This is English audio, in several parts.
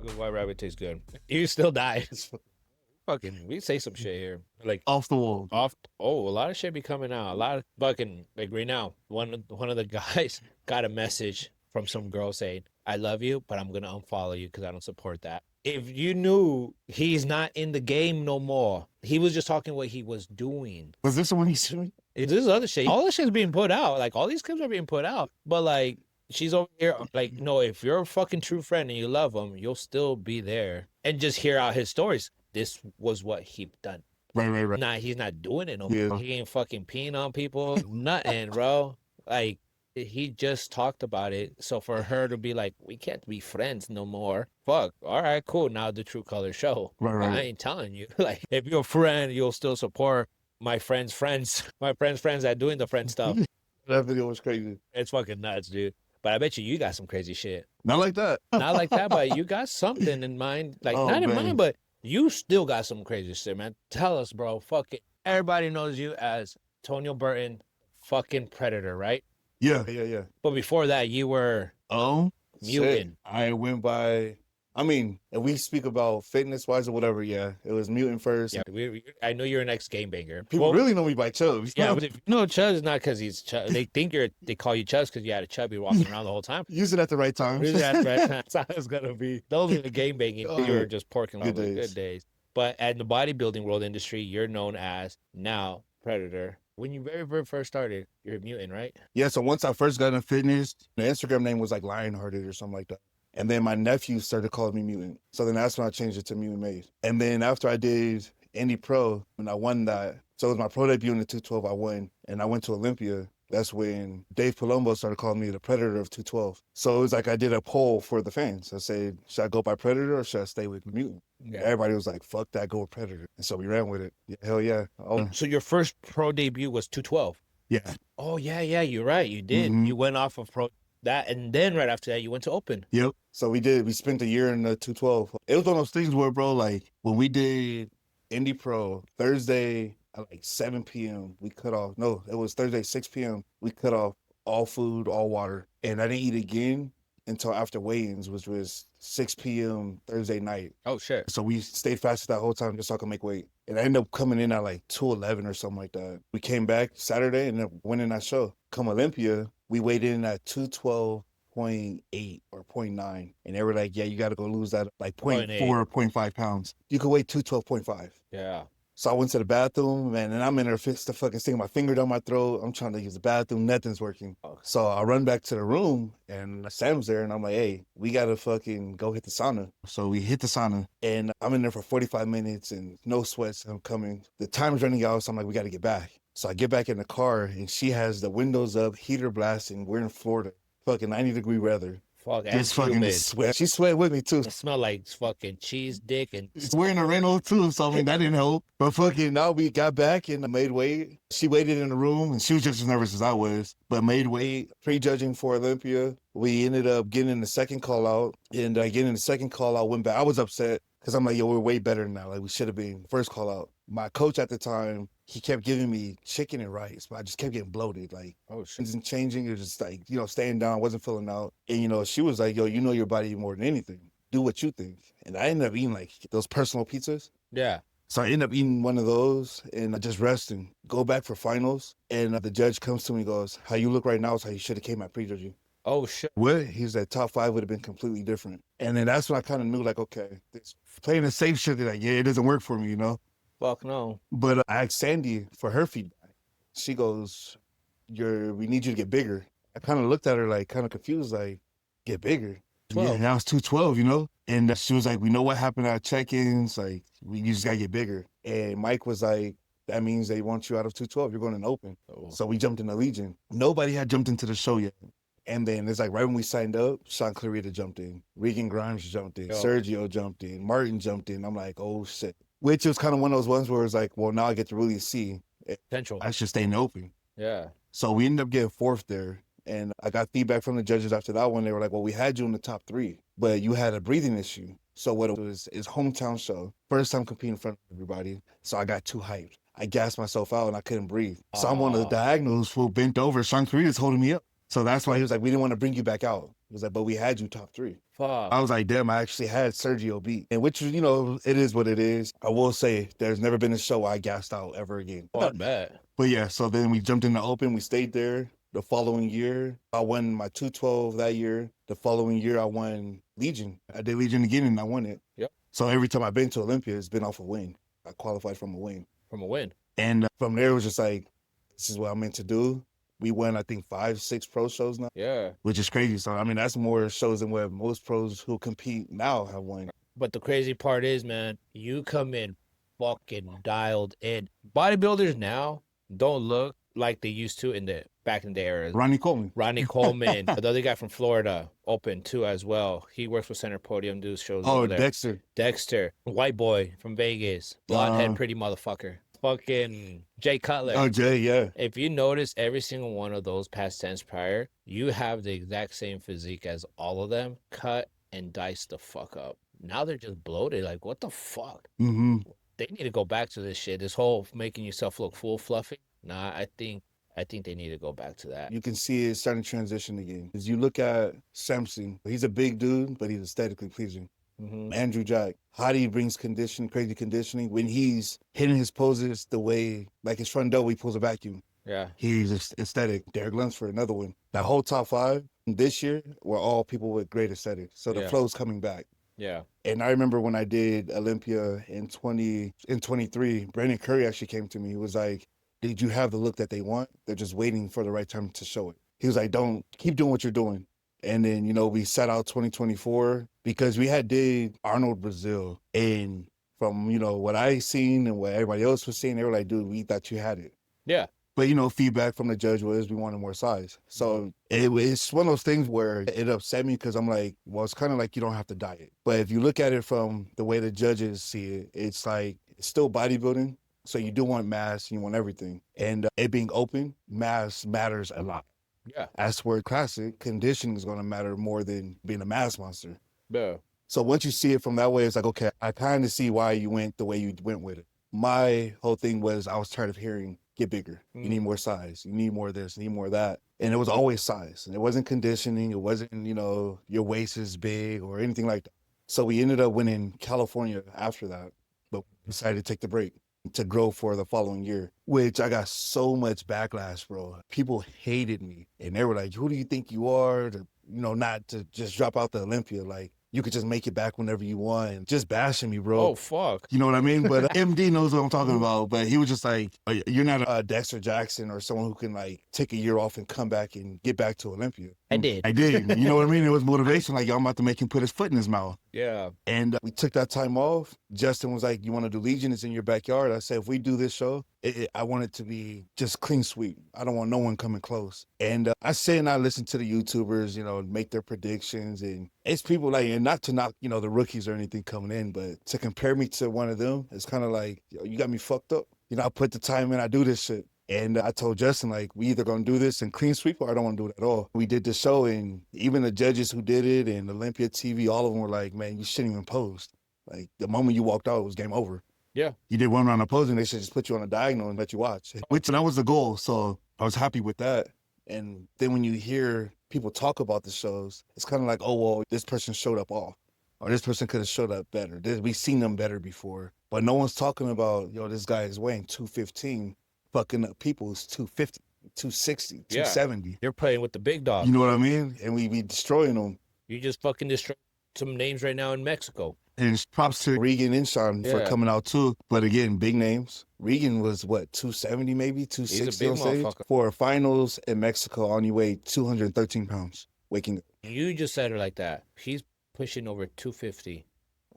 good white rabbit tastes good. You still die. Fucking, we say some shit here. Like Off the wall. a lot of shit be coming out. A lot of fucking, like right now, one of the guys got a message from some girl saying, "I love you, but I'm gonna unfollow you because I don't support that." If you knew he's not in the game no more, he was just talking what he was doing. Was this the one he's doing? This is other shit. All this shit's being put out. Like all these clips are being put out. But like she's over here, like, no, if you're a fucking true friend and you love him, you'll still be there and just hear out his stories. This was what he done. Right. Nah, he's not doing it no Yeah. more. He ain't fucking peeing on people. Nothing, bro. Like he just talked about it. So for her to be like, we can't be friends no more. Fuck. All right, cool. Now the true colors show. Right. I ain't telling you. Like if you're a friend, you'll still support my friend's friends. My friend's friends that doing the friend stuff. That video was crazy. It's fucking nuts, dude. But I bet you got some crazy shit. Not like that. Not like that, but you got something in mind. Like not in mind, but you still got some crazy shit, man. Tell us, bro. Fuck it. Everybody knows you as Tony Burton, fucking Predator, right? Yeah. But before that, you were Mutant. Shit. I went by, I mean, if we speak about fitness-wise or whatever, yeah, it was Mutant first. Yeah, I know you're an ex-game banger. People really know me by Chubbs. Yeah, but if you know Chubbs, not because he's Chubbs. They think they call you Chubbs because you had a chubby walking around the whole time. Use it at the right time. Use it at the right time. That's how it's going to be. Those are the game banging. You were just porking all the good days. But in the bodybuilding world industry, you're known as now Predator. When you very first started, you're a Mutant, right? Yeah, so once I first got in fitness, the Instagram name was like Lionhearted or something like that. And then my nephew started calling me Mutant. So then that's when I changed it to Mutant Made. And then after I did Indy Pro, and I won that, so it was my pro debut in the 212 I won, and I went to Olympia. That's when Dave Palumbo started calling me the Predator of 212. So it was like I did a poll for the fans. I said, should I go by Predator or should I stay with Mutant? Yeah. Everybody was like, fuck that, go with Predator. And so we ran with it. Yeah, hell yeah. Oh. So your first pro debut was 212? Yeah. Oh, yeah, you're right. You did. Mm-hmm. You went off of pro that, and then right after that, you went to open. Yep. So we spent a year in the 212. It was one of those things where, bro, like when we did Indy Pro, Thursday at like 7 p.m., we cut off. No, it was Thursday, 6 p.m. We cut off all food, all water. And I didn't eat again until after weigh-ins, which was 6 p.m. Thursday night. Oh, shit. So we stayed fasted that whole time just so I could make weight. And I ended up coming in at like 211 or something like that. We came back Saturday and then went in that show. Come Olympia, we weighed in at 212.8 or 0.9. And they were like, yeah, you got to go lose that like 0.4 or 0.5 pounds. You could weigh 212.5. Yeah. So I went to the bathroom, man, and I'm in there sticking my finger down my throat. I'm trying to use the bathroom. Nothing's working. So I run back to the room, and Sam's there, and I'm like, hey, we got to fucking go hit the sauna. So we hit the sauna, and I'm in there for 45 minutes, and no sweats. I'm coming. The time's running out, so I'm like, we got to get back. So I get back in the car, and she has the windows up, heater blasting. We're in Florida, fucking 90-degree weather. Fuck, just fucking sweat. She sweat with me too. It smelled like fucking cheese, dick, and we're in a rental too, so I mean that didn't help. But fucking now we got back and made weight. She waited in the room and she was just as nervous as I was, but made weight. Prejudging for Olympia, we ended up getting the second call out, and getting the second call out went back. I was upset because I'm like, yo, we're way better now. Like we should have been first call out. My coach at the time, he kept giving me chicken and rice, but I just kept getting bloated. Like, oh shit, wasn't changing. It was just like, staying down, wasn't filling out. And, she was like, yo, you know your body more than anything. Do what you think. And I ended up eating like those personal pizzas. Yeah. So I ended up eating one of those and just resting. Go back for finals. And the judge comes to me and goes, how you look right now is how you should have came at prejudging. Oh, shit. What? He said top 5 would have been completely different. And then that's when I kind of knew, like, okay, playing the safe shit, like, yeah, it doesn't work for me, Fuck no. But I asked Sandy for her feedback. She goes, we need you to get bigger. I kind of looked at her like kind of confused, like, get bigger. 12. Yeah, now it's 212, And she was like, we know what happened at check-ins. Like, you just got to get bigger. And Mike was like, that means they want you out of 212. You're going in open. Oh. So we jumped in the Legion. Nobody had jumped into the show yet. And then it's like right when we signed up, Sean Clarita jumped in. Regan Grimes jumped in. Sergio jumped in. Martin jumped in. I'm like, oh, shit. Which was kind of one of those ones where it's like, well, now I get to really see potential. I should stay in the open. Yeah. So we ended up getting 4th there. And I got feedback from the judges after that one. They were like, well, we had you in the top 3, but you had a breathing issue. So what it was is hometown show. First time competing in front of everybody. So I got too hyped. I gassed myself out and I couldn't breathe. So I'm on the diagonals, full bent over. Sean Clarita's holding me up. So that's why he was like, we didn't want to bring you back out. He was like, but we had you top 3. Fuck. I was like, damn, I actually had Sergio beat. And which, you know, it is what it is. I will say there's never been a show I gassed out ever again. Oh, I bet. But yeah, so then we jumped in the open. We stayed there. The following year, I won my 212 that year. The following year, I won Legion. I did Legion again, and I won it. Yep. So every time I've been to Olympia, it's been off a win. I qualified from a win. From a win. And from there, it was just like, this is what I'm meant to do. We won, I think, 5, 6 pro shows now. Yeah. Which is crazy. So, I mean, that's more shows than what most pros who compete now have won. But the crazy part is, man, you come in fucking dialed in. Bodybuilders now don't look like they used to back in the era. Ronnie Coleman. Ronnie Coleman, the other guy from Florida, open too as well. He works with Center Podium, does shows over there. Dexter. Dexter, white boy from Vegas, blonde head, pretty motherfucker. Fucking Jay Cutler. Oh, Jay, yeah. If you notice every single one of those past tense prior, you have the exact same physique as all of them, cut and diced the fuck up. Now they're just bloated. Like, what the fuck? Mm-hmm. They need to go back to this shit. This whole making yourself look full fluffy. Nah, I think they need to go back to that. You can see it starting to transition again. As you look at Samson, he's a big dude, but he's aesthetically pleasing. Mm-hmm. Andrew Jack, how he brings crazy conditioning when he's hitting his poses the way, like his front double, he pulls a vacuum. Yeah. He's aesthetic. Derek Lunsford, another one. That whole top 5 this year were all people with great aesthetics. So the flow's coming back. Yeah. And I remember when I did Olympia in 23, Brandon Curry actually came to me. He was like, did you have the look that they want? They're just waiting for the right time to show it. He was like, don't keep doing what you're doing. And then, you know, we set out 2024 because we had did Arnold Brazil. And from, you know, what I seen and what everybody else was seeing, they were like, dude, we thought you had it. Yeah. But, you know, feedback from the judge was we wanted more size. So it's one of those things where it upset me because I'm like, well, it's kind of like you don't have to diet. But if you look at it from the way the judges see it, it's like it's still bodybuilding. So you do want mass, you want everything. And it being open, mass matters a lot. Yeah. As for classic, conditioning is going to matter more than being a mass monster. Yeah. So once you see it from that way, it's like, okay, I kind of see why you went the way you went with it. My whole thing was I was tired of hearing, get bigger. You need more size. You need more of this, you need more of that. And it was always size. And it wasn't conditioning. It wasn't, you know, your waist is big or anything like that. So we ended up winning California after that, but we decided to take the break to grow for the following year, which I got so much backlash, bro. People hated me. And they were like, who do you think you are to, you know, not to just drop out the Olympia? Like, you could just make it back whenever you want. And just bashing me, bro. Oh, fuck. You know what I mean? But MD knows what I'm talking about. But he was just like, you're not a Dexter Jackson or someone who can like take a year off and come back and get back to Olympia. I did. You know what I mean? It was motivation. Like, I'm about to make him put his foot in his mouth. Yeah. And we took that time off. Justin was like, you want to do Legion? It's in your backyard. I said, if we do this show, I want it to be just clean sweep. I don't want no one coming close. And I sit and I listen to the YouTubers, you know, make their predictions. And it's people like, and not to knock, you know, the rookies or anything coming in, but to compare me to one of them, it's kind of like, yo, you got me fucked up. You know, I put the time in, I do this shit. And I told Justin, like, we either going to do this in clean sweep or I don't want to do it at all. We did the show, and even the judges who did it and Olympia TV, all of them were like, man, you shouldn't even post. Like, the moment you walked out, it was game over. Yeah. You did one round of posing, they should just put you on a diagonal and let you watch. Which, that was the goal, so I was happy with that. And then when you hear people talk about the shows, it's kind of like, oh, well, this person showed up off. Or this person could have showed up better. We've seen them better before. But no one's talking about, yo, this guy is weighing 215. Fucking up people's 250, 260, 270. You're playing with the big dog. You know what I mean? And we be destroying them. You just fucking destroy some names right now in Mexico. And props to Regan and Sean for coming out too. But again, big names. Regan was what, 270 maybe? 260 He's a big on stage? motherfucker. For finals in Mexico, only weighed 213 pounds waking up. You just said it like that. He's pushing over 250.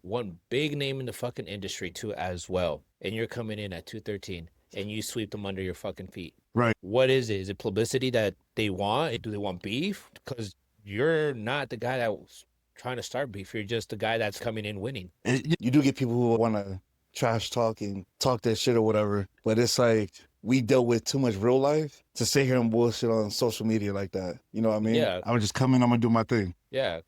One big name in the fucking industry too as well. And you're coming in at 213. And you sweep them under your fucking feet. Right. What is it? Is it publicity that they want? Do they want beef? Because you're not the guy that was trying to start beef. You're just the guy that's coming in winning. You do get people who want to trash talk and talk that shit or whatever. But it's like, we dealt with too much real life to sit here and bullshit on social media like that. You know what I mean? Yeah. I would just come in, I'm going to do my thing. Yeah.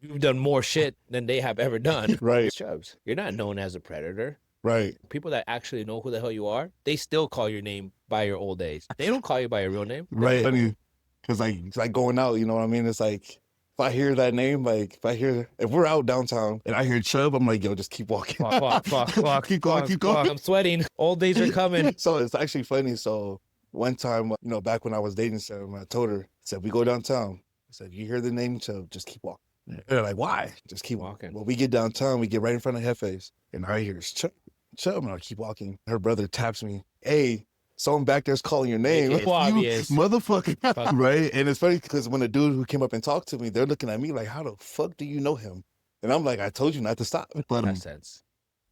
You've done more shit than they have ever done. Right. Chubbs, you're not known as a predator. Right. People that actually know who the hell you are, they still call your name by your old age. They don't call you by your real name. Right. Funny, because like, it's like going out, you know what I mean? It's like, if I hear that name, like if we're out downtown and I hear Chubb, I'm like, yo, just keep walking. Fuck, keep going, keep going. I'm sweating. Old days are coming. So it's actually funny. So one time, back when I was dating Sam, I told her, I said, we go downtown. I said, you hear the name Chubb, just keep walking. They're like, why? Just keep walking. Well, we get downtown, we get right in front of Hefe's, and I hear Chubb, and I keep walking. Her brother taps me, hey, someone back there's calling your name. It's obvious. Motherfucker. Right? And it's funny because when the dude who came up and talked to me, they're looking at me like, how the fuck do you know him? And I'm like, I told you not to stop. But Makes sense.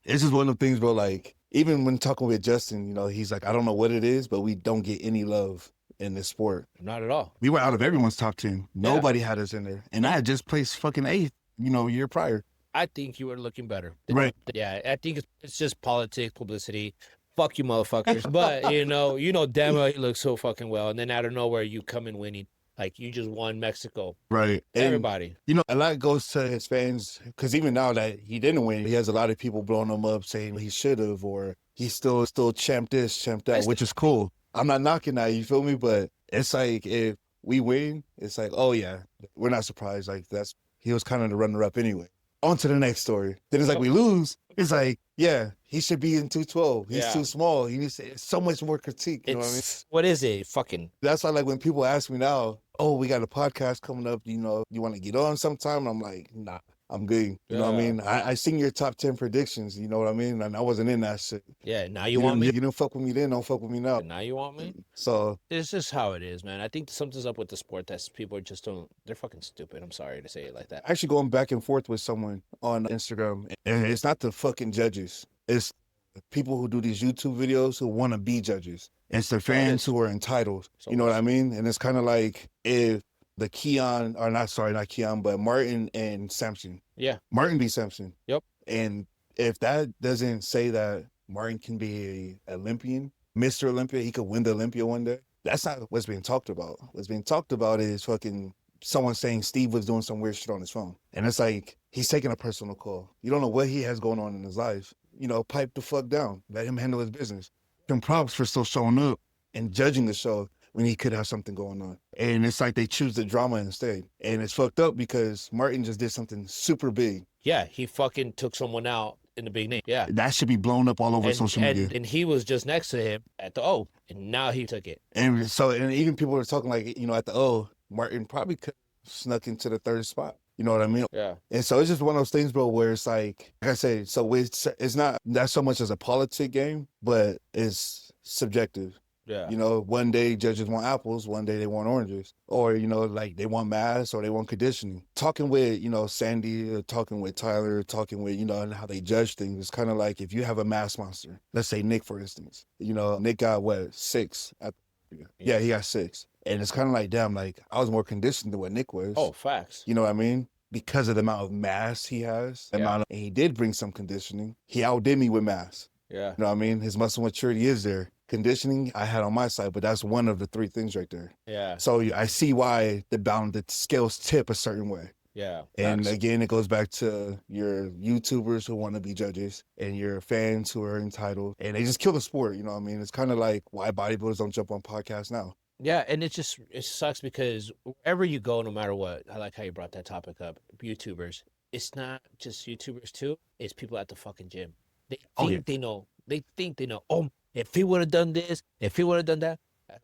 it's just one of the things, bro, like, even when talking with Justin, he's like, I don't know what it is, but we don't get any love in this sport. Not at all. We were out of everyone's top 10. Nobody had us in there. And I had just placed fucking 8th, year prior. I think you were looking better. Right. Yeah, I think it's just politics, publicity. Fuck you, motherfuckers. But, damn well, you look so fucking well. And then out of nowhere, you come in winning. Like, you just won Mexico. Right. Everybody. And, a lot goes to his fans, because even now that he didn't win, he has a lot of people blowing him up saying he should have, or he's still champ this, champ that, which is cool. I'm not knocking that, you feel me? But it's like, if we win, it's like, oh, yeah, we're not surprised. Like, he was kind of the runner-up anyway. On to the next story. Then it's like, we lose. It's like, yeah, he should be in 212. He's too small. He needs so much more critique. You know what I mean? What is it? Fucking. That's why, like, when people ask me now, oh, we got a podcast coming up, you want to get on sometime? And I'm like, nah, I'm good. You know what I mean? I seen your top 10 predictions, you know what I mean? And I wasn't in that shit. Yeah, now you want me? You didn't fuck with me then, don't fuck with me now. Now you want me? So it's just how it is, man. I think something's up with the sport that people just don't, they're fucking stupid. I'm sorry to say it like that. Actually going back and forth with someone on Instagram, and it's not the fucking judges. It's people who do these YouTube videos who want to be judges. It's the fans who are entitled. You know what I mean? And it's kind of like if the Keon, or not Keon, but Martin and Samson. Yeah. Martin beat Samson. Yep. And if that doesn't say that Martin can be a Olympian, Mr. Olympia, he could win the Olympia one day, that's not what's being talked about. What's being talked about is fucking someone saying Steve was doing some weird shit on his phone. And it's like, he's taking a personal call. You don't know what he has going on in his life. Pipe the fuck down. Let him handle his business. And props for still showing up and judging the show when he could have something going on. And it's like they choose the drama instead. And it's fucked up because Martin just did something super big. Yeah, he fucking took someone out in the beginning. Yeah. That should be blown up all over social media. And he was just next to him at the O, and now he took it. And even people are talking like, at the O, Martin probably could have snuck into the 3rd spot. You know what I mean? Yeah. And so it's just one of those things, bro, where it's like I said, so it's not so much as a politic game, but it's subjective. Yeah. One day judges want apples, one day they want oranges. Or, like they want mass or they want conditioning. Talking with, Sandy, talking with Tyler, talking with, and how they judge things. It's kind of like if you have a mass monster, let's say Nick, for instance, Nick got 6 yeah, he got 6. And it's kind of like, damn, like I was more conditioned than what Nick was. Oh, facts. You know what I mean? Because of the amount of mass he has, and he did bring some conditioning. He outdid me with mass. Yeah. You know what I mean? His muscle maturity is there. Conditioning, I had on my side, but that's one of the 3 things right there. Yeah. So I see why the scales tip a certain way. Yeah. And again, it goes back to your YouTubers who want to be judges and your fans who are entitled, and they just kill the sport. You know what I mean? It's kind of like why bodybuilders don't jump on podcasts now. Yeah, and it sucks because wherever you go, no matter what, I like how you brought that topic up, YouTubers, it's not just YouTubers too, it's people at the fucking gym. They think they know. They think they know. Oh, if he would have done this, if he would have done that.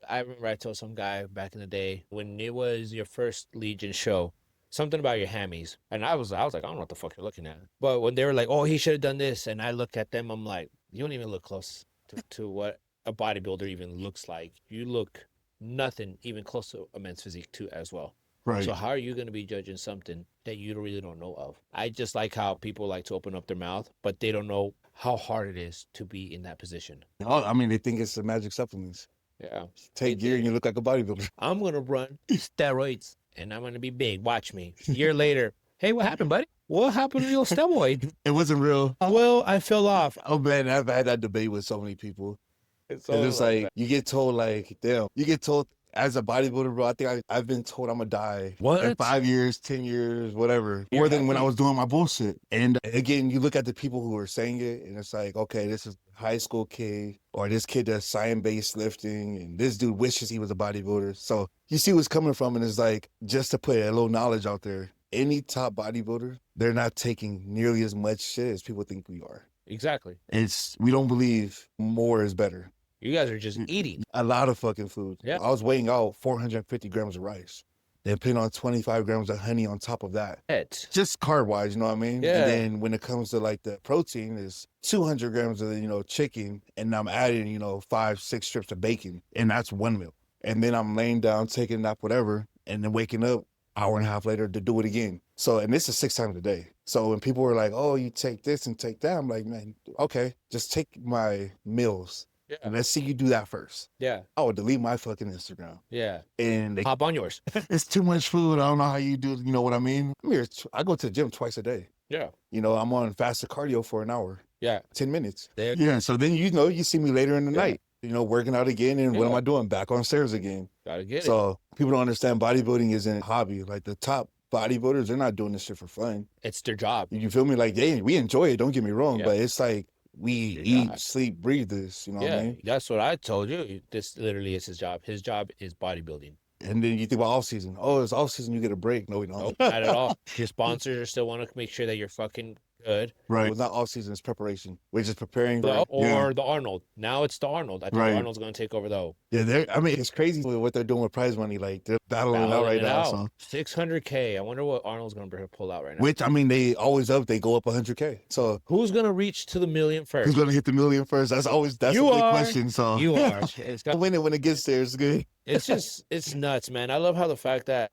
I remember I told some guy back in the day when it was your first Legion show, something about your hammies. And I was like, I don't know what the fuck you're looking at. But when they were like, oh, he should have done this. And I look at them, I'm like, you don't even look close to what a bodybuilder even looks like. You look nothing even close to a men's physique too as well. Right. So how are you going to be judging something that you really don't know of? I just like how people like to open up their mouth, but they don't know how hard it is to be in that position. Oh, I mean, they think it's the magic supplements. Yeah. Take gear and you look like a bodybuilder. I'm going to run steroids and I'm going to be big. Watch me. A year later, hey, what happened, buddy? What happened to your steroid? It wasn't real. Well, I fell off. Oh, man, I've had that debate with so many people. It's like, you get told, like, damn, you get told as a bodybuilder, bro, I think I've been told I'm gonna die in What? 5 years, 10 years, whatever, You're more than when I healthy. was doing my bullshit. And again, you look at the people who are saying it, and it's like, okay, this is a high school kid, or this kid does science-based lifting, and this dude wishes he was a bodybuilder. So you see what's coming from, and it's like, just to put a little knowledge out there, any top bodybuilder, they're not taking nearly as much shit as people think we are. Exactly. We don't believe more is better. You guys are just eating. A lot of fucking food. Yeah. I was weighing out 450 grams of rice. Then putting on 25 grams of honey on top of that. Just carb wise, you know what I mean? Yeah. And then when it comes to like the protein, is 200 grams of, chicken. And I'm adding, 5-6 strips of bacon. And that's one meal. And then I'm laying down, taking a nap, whatever. And then waking up hour and a half later to do it again. So, and this is 6 times a day. So when people were like, oh, you take this and take that, I'm like, man, okay, just take my meals. Yeah. And let's see you do that first. Yeah. I would delete my fucking Instagram. Yeah. And Hop on yours. it's too much food. I don't know how you do it. You know what I mean? I go to the gym twice a day. Yeah. I'm on fasted cardio for an hour. Yeah. 10 minutes. There. Yeah. So then, you see me later in the night, working out again. And what Yeah. am I doing? Back on stairs again. Gotta get it. So people don't understand bodybuilding isn't a hobby. Like the top bodybuilders, they're not doing this shit for fun. It's their job. You feel me? Like we enjoy it. Don't get me wrong. Yeah. But it's like, we Your eat, job. sleep, breathe this, you know what I mean? That's what I told you. This literally is his job. His job is bodybuilding. And then you think about off season. Oh, it's off season, you get a break. No, we don't. Nope, not at all. Your sponsors are still want to make sure that you're fucking good. Right. It's not off season, it's preparation. We're just preparing for The Arnold. Now it's the Arnold. I think Arnold's going to take over the O. Yeah, it's crazy what they're doing with prize money. Like they're battling out right now. So 600K. I wonder what Arnold's going to pull out right now. Which they always they go up 100K. So who's going to reach to the million first? Who's going to hit the million first? That's a big question. So you are. When it gets there, it's good. It's nuts, man. I love how the fact that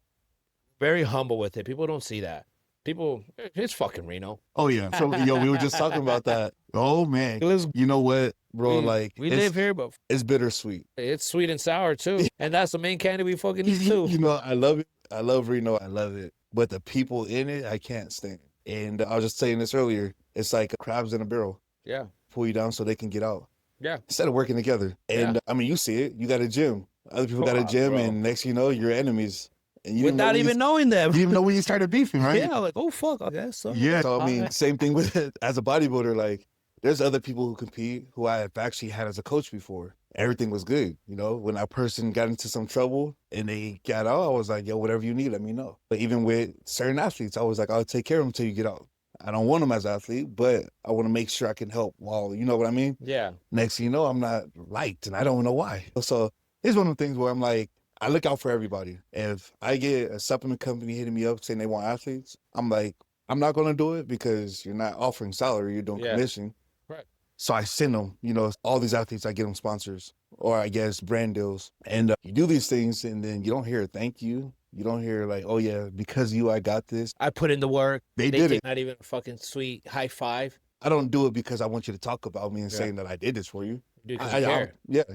very humble with it. People don't see that. People, it's fucking Reno. Oh yeah. So we were just talking about that. Oh man. You know what, bro? We live here, but it's bittersweet. It's sweet and sour too. And that's the main candy we fucking eat too. I love it. I love Reno. I love it. But the people in it, I can't stand. And I was just saying this earlier. It's like crabs in a barrel. Yeah. Pull you down so they can get out. Yeah. Instead of working together. And you see it. You got a gym. Other people got a gym, bro. And next you know, you're enemies. And you without even knowing them. You didn't know when you started beefing, right? Yeah, like, oh, fuck, I guess so. Yeah, so same thing with it. As a bodybuilder, like, there's other people who compete who I have actually had as a coach before. Everything was good, when that person got into some trouble and they got out, I was like, yo, whatever you need, let me know. But even with certain athletes, I was like, I'll take care of them until you get out. I don't want them as an athlete, but I want to make sure I can help while, you know what I mean? Yeah. Next thing you know, I'm not liked and I don't know why. So it's one of the things where I'm like, I look out for everybody. If I get a supplement company hitting me up saying they want athletes, I'm like, I'm not going to do it because you're not offering salary, you're doing commission. Right. So I send them, all these athletes, I get them sponsors or I guess brand deals. And you do these things and then you don't hear a thank you. You don't hear like, oh yeah, because you, I got this. I put in the work. They did it. Not even a fucking sweet high five. I don't do it because I want you to talk about me and saying that I did this for you. Dude, I care.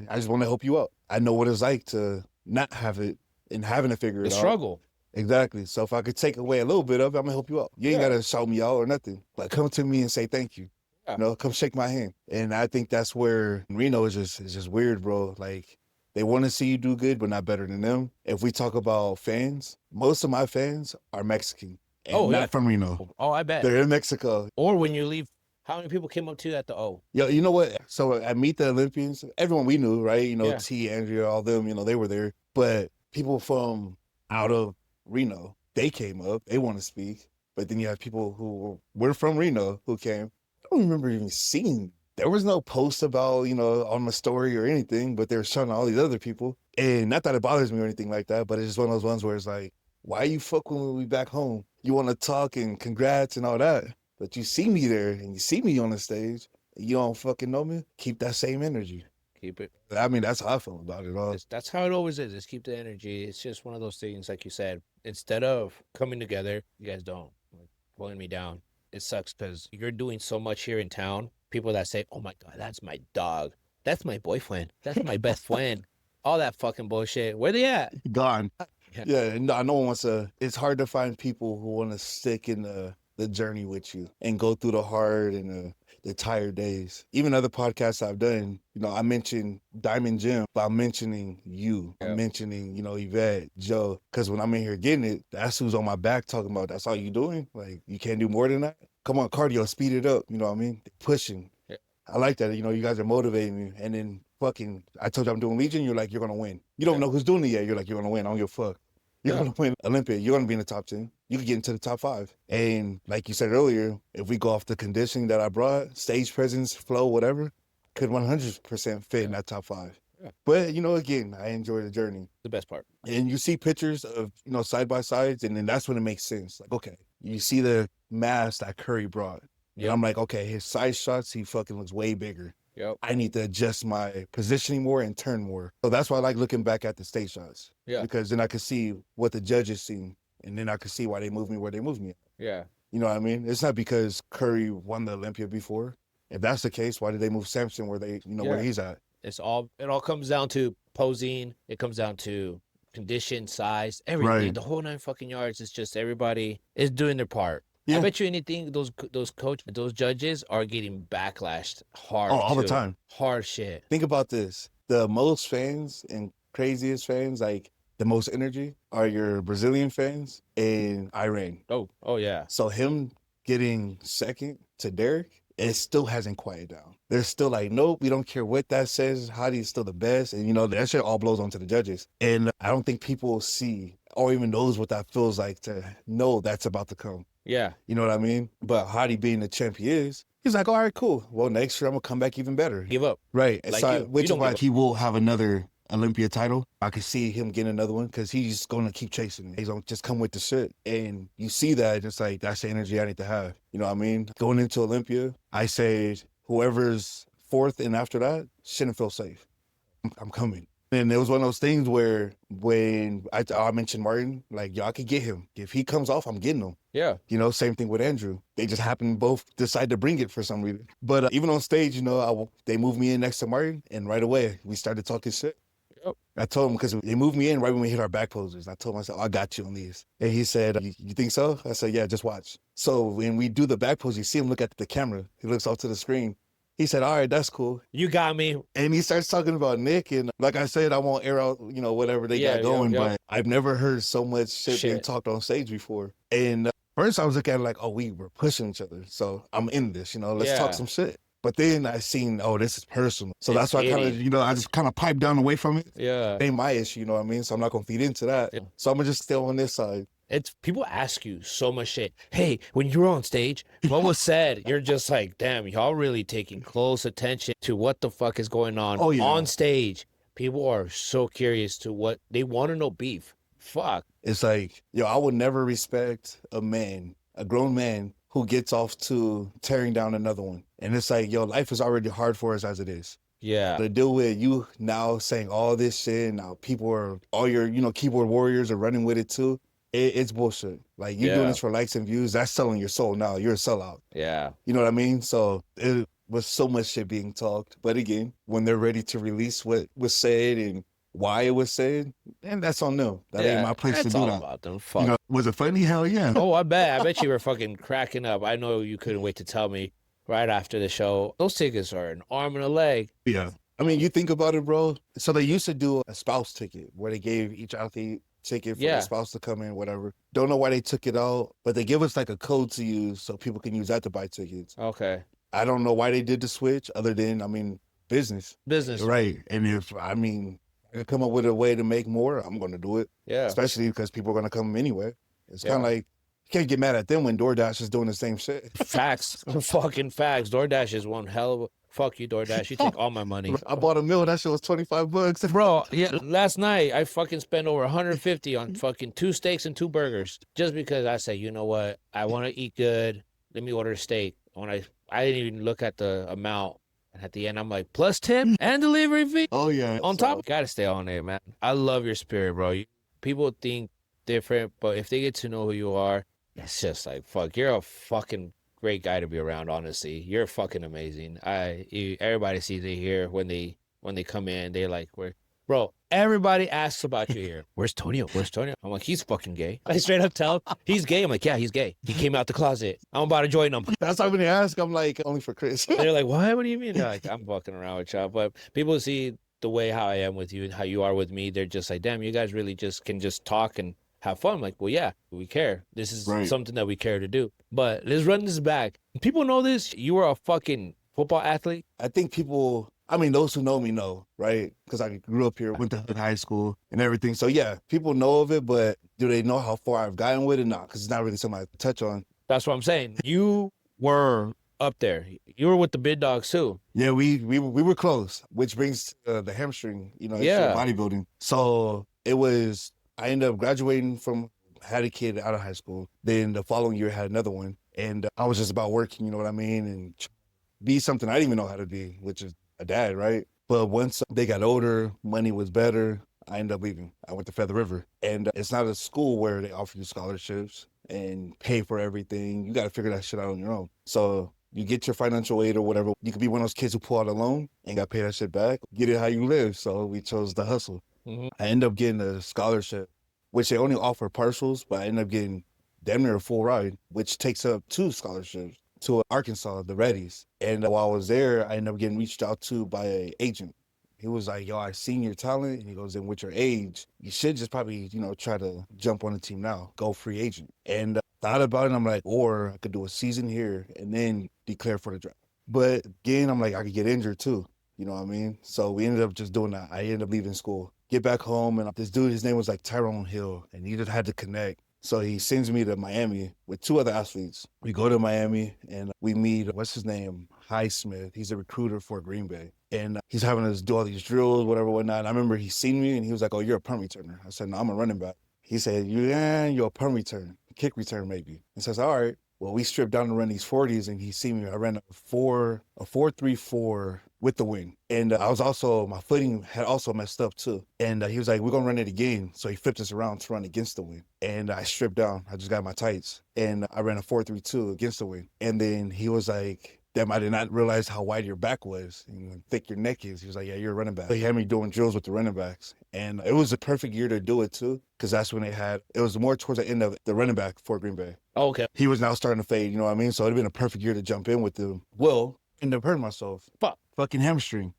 I just want to help you out. I know what it's like to not have it and having to figure it out. The struggle. Exactly. So if I could take away a little bit of it, I'm gonna help you out. You ain't gotta shout me out or nothing. Like come to me and say thank you. Yeah. Come shake my hand. And I think that's where Reno is just weird, bro. Like they want to see you do good, but not better than them. If we talk about fans, most of my fans are Mexican. And not from Reno. Oh, I bet. They're in Mexico. Or when you leave, how many people came up to you at the O? Yo, you know what? So at Meet the Olympians, everyone we knew, right? T, Andrea, all them, they were there. But people from out of Reno, they came up. They want to speak. But then you have people who were from Reno who came. I don't remember even seeing. There was no post about, on the story or anything, but they were showing all these other people. And not that it bothers me or anything like that, but it's just one of those ones where it's like, why you fuck when we back home? You want to talk and congrats and all that. But you see me there and you see me on the stage and you don't fucking know me, keep that same energy. Keep it. I mean, that's how I feel about it all. That's how it always is. Just keep the energy. It's just one of those things, like you said, instead of coming together, you guys don't. Like, pulling me down. It sucks because you're doing so much here in town. People that say, oh my God, that's my dog. That's my boyfriend. That's my best friend. All that fucking bullshit. Where they at? Gone. Yeah, no one wants to. It's hard to find people who want to stick in the journey with you and go through the hard and the tired days. Even other podcasts I've done, you know, I mentioned Diamond Jim, but I'm mentioning you. I'm mentioning, you know, Yvette, Joe, because when I'm in here getting it, that's who's on my back talking about, that's all you doing? Like, you can't do more than that? Come on, cardio, speed it up. You know what I mean? Pushing. Yeah. I like that. You know, you guys are motivating me. And then fucking, I told you I'm doing Legion. You're like, you're going to win. You don't know who's doing it yet. You're like, you're going to win. I don't give a fuck. You're going to win Olympia. You're going to be in the top 10. You could get into the top 5. And like you said earlier, if we go off the conditioning that I brought, stage presence, flow, whatever, could 100% fit in that top 5. Yeah. But, you know, again, I enjoy the journey. The best part. And you see pictures of, you know, side by sides, and then that's when it makes sense. Like, okay, you see the mass that Curry brought. And I'm like, okay, his side shots, he fucking looks way bigger. Yep. I need to adjust my positioning more and turn more. So that's why I like looking back at the stage shots. Yeah. Because then I could see what the judges see, and then I could see why they move me where they move me. Yeah. You know what I mean? It's not because Curry won the Olympia before. If that's the case, why did they move Samson where they, you know, where he's at? It all comes down to posing. It comes down to condition, size, everything. Right. The whole 9 fucking yards. It's just everybody is doing their part. Yeah. I bet you anything those judges are getting backlashed hard. All the time. Hard shit. Think about this. The most fans and craziest fans, like the most energy, are your Brazilian fans in Iran. Oh yeah. So him getting second to Derek, it still hasn't quieted down. They're still like, nope, we don't care what that says. Hadi's still the best. And, you know, that shit all blows onto the judges. And I don't think people see or even knows what that feels like to know that's about to come. Yeah. You know what I mean? But Hadi being the champ he is, he's like, all right, cool. Well, next year I'm going to come back even better. Give up. Right. Like so, which is why he will have another Olympia title. I could see him getting another one because he's going to keep chasing it. He's going to just come with the shit. And you see that, it's like, that's the energy I need to have. You know what I mean? Going into Olympia, I say whoever's 4th and after that shouldn't feel safe. I'm coming. And it was one of those things where when I mentioned Martin, like, y'all could get him. If he comes off, I'm getting him. Yeah. You know, same thing with Andrew. They just happen to both decide to bring it for some reason. But even on stage, you know, they moved me in next to Martin, and right away, we started talking shit. Yep. I told him, because they moved me in right when we hit our back poses. I told him, I said, I got you on these. And he said, you think so? I said, yeah, just watch. So when we do the back pose, you see him look at the camera. He looks off to the screen. He said, all right, that's cool. You got me. And he starts talking about Nick. And like I said, I won't air out, you know, whatever they got going. But I've never heard so much shit being talked on stage before. And first I was looking at it like, oh, we were pushing each other. So I'm in this, you know, let's talk some shit. But then I seen, oh, this is personal. So that's why I kind of, you know, I just kind of piped down away from it. Yeah. It ain't my issue, you know what I mean? So I'm not going to feed into that. Yeah. So I'm going to just stay on this side. It's people ask you so much shit. Hey, when you were on stage, what was said? You're just like, damn, y'all really taking close attention to what the fuck is going on on stage. People are so curious to what they want to know. Beef. Fuck. It's like, yo, I would never respect a man, a grown man, who gets off to tearing down another one. And it's like, yo, life is already hard for us as it is. Yeah. To deal with you now saying all this shit, now people are, all your, you know, keyboard warriors are running with it too. It's bullshit. Like, you're doing this for likes and views. That's selling your soul now. You're a sellout. Yeah. You know what I mean? So it was so much shit being talked. But again, when they're ready to release what was said and why it was said, and that's on them. That ain't my place to do that. About them. Fuck. You know, was it funny? Hell yeah. Oh, I bet you were fucking cracking up. I know you couldn't wait to tell me right after the show. Those tickets are an arm and a leg. Yeah. I mean, you think about it, bro. So they used to do a spouse ticket where they gave each athlete ticket for the spouse to come in, whatever. Don't know why they took it out, but they give us like a code to use so people can use that to buy tickets. Okay. I don't know why they did the switch other than, I mean, business. Right. And if, I mean, I could come up with a way to make more, I'm going to do it. Yeah. Especially because people are going to come anyway. It's kind of like, you can't get mad at them when DoorDash is doing the same shit. Facts. Fucking facts. DoorDash is one hell of a... Fuck you, DoorDash. You take all my money. I bought a meal. That shit was $25. Bro, yeah. Last night, I fucking spent over $150 on fucking 2 steaks and 2 burgers. Just because I said, you know what? I want to eat good. Let me order a steak. When I didn't even look at the amount. And at the end, I'm like, plus tip and delivery fee? Oh, yeah. On top, gotta stay on it, man. I love your spirit, bro. People think different, but if they get to know who you are, it's just like, fuck, you're a fucking great guy to be around, honestly. You're fucking amazing. Everybody sees it here when they come in. They're like, we're Bro, everybody asks about you here. Where's Tonio? Where's Tonio? I'm like, he's fucking gay. I straight up tell him, he's gay. I'm like, yeah, he's gay. He came out the closet. I'm about to join him. That's why when they ask, I'm like, only for Chris. They're like, what do you mean? They're like, I'm fucking around with y'all. But people see the way how I am with you and how you are with me. They're just like, damn, you guys really just can just talk and have fun. I'm like, well, yeah, we care. This is something that we care to do. But let's run this back. People know this. You were a fucking football athlete. I think people, I mean, those who know me know, right? Because I grew up here, went to high school and everything. So yeah, people know of it, but do they know how far I've gotten with it? No, because it's not really something I touch on. That's what I'm saying. You were up there. You were with the big dogs too. Yeah, we were close, which brings the hamstring, bodybuilding. So it was, I ended up graduating from, had a kid out of high school. Then the following year I had another one. And I was just about working, you know what I mean? And be something I didn't even know how to be, which is a dad, right? But once they got older, money was better, I ended up leaving. I went to Feather River. And it's not a school where they offer you scholarships and pay for everything. You got to figure that shit out on your own. So you get your financial aid or whatever. You could be one of those kids who pull out a loan and got to pay that shit back. Get it how you live. So we chose the hustle. Mm-hmm. I ended up getting a scholarship, which they only offer partials, but I ended up getting damn near a full ride, which takes up 2 scholarships to Arkansas, the Reddies. And while I was there, I ended up getting reached out to by an agent. He was like, yo, I seen your talent. And he goes, and with your age, you should just probably, try to jump on the team now, go free agent. And thought about it, I'm like, or I could do a season here and then declare for the draft. But again, I'm like, I could get injured too. You know what I mean? So we ended up just doing that. I ended up leaving school, get back home, and this dude, his name was like Tyrone Hill, and he just had to connect. So he sends me to Miami with 2 other athletes. We go to Miami and we meet, what's his name? Highsmith. He's a recruiter for Green Bay. And he's having us do all these drills, whatever, whatnot. And I remember he seen me and he was like, oh, you're a punt returner. I said, no, I'm a running back. He said, you're a punt return, kick return maybe. And says, all right. Well, we stripped down to run these 40s and he seen me. I ran a 4.34 with the wing. And I was also, my footing had also messed up too. And he was like, we're going to run it again. So he flipped us around to run against the wing. And I stripped down. I just got my tights. And I ran a 4.32 against the wing. And then he was like, damn, I did not realize how wide your back was and how thick your neck is. He was like, yeah, you're a running back. So he had me doing drills with the running backs. And it was a perfect year to do it too, because that's when it was more towards the end of the running back for Green Bay. Oh, okay. He was now starting to fade, you know what I mean? So it'd been a perfect year to jump in with him. Well, ended up hurting myself. Fucking hamstring.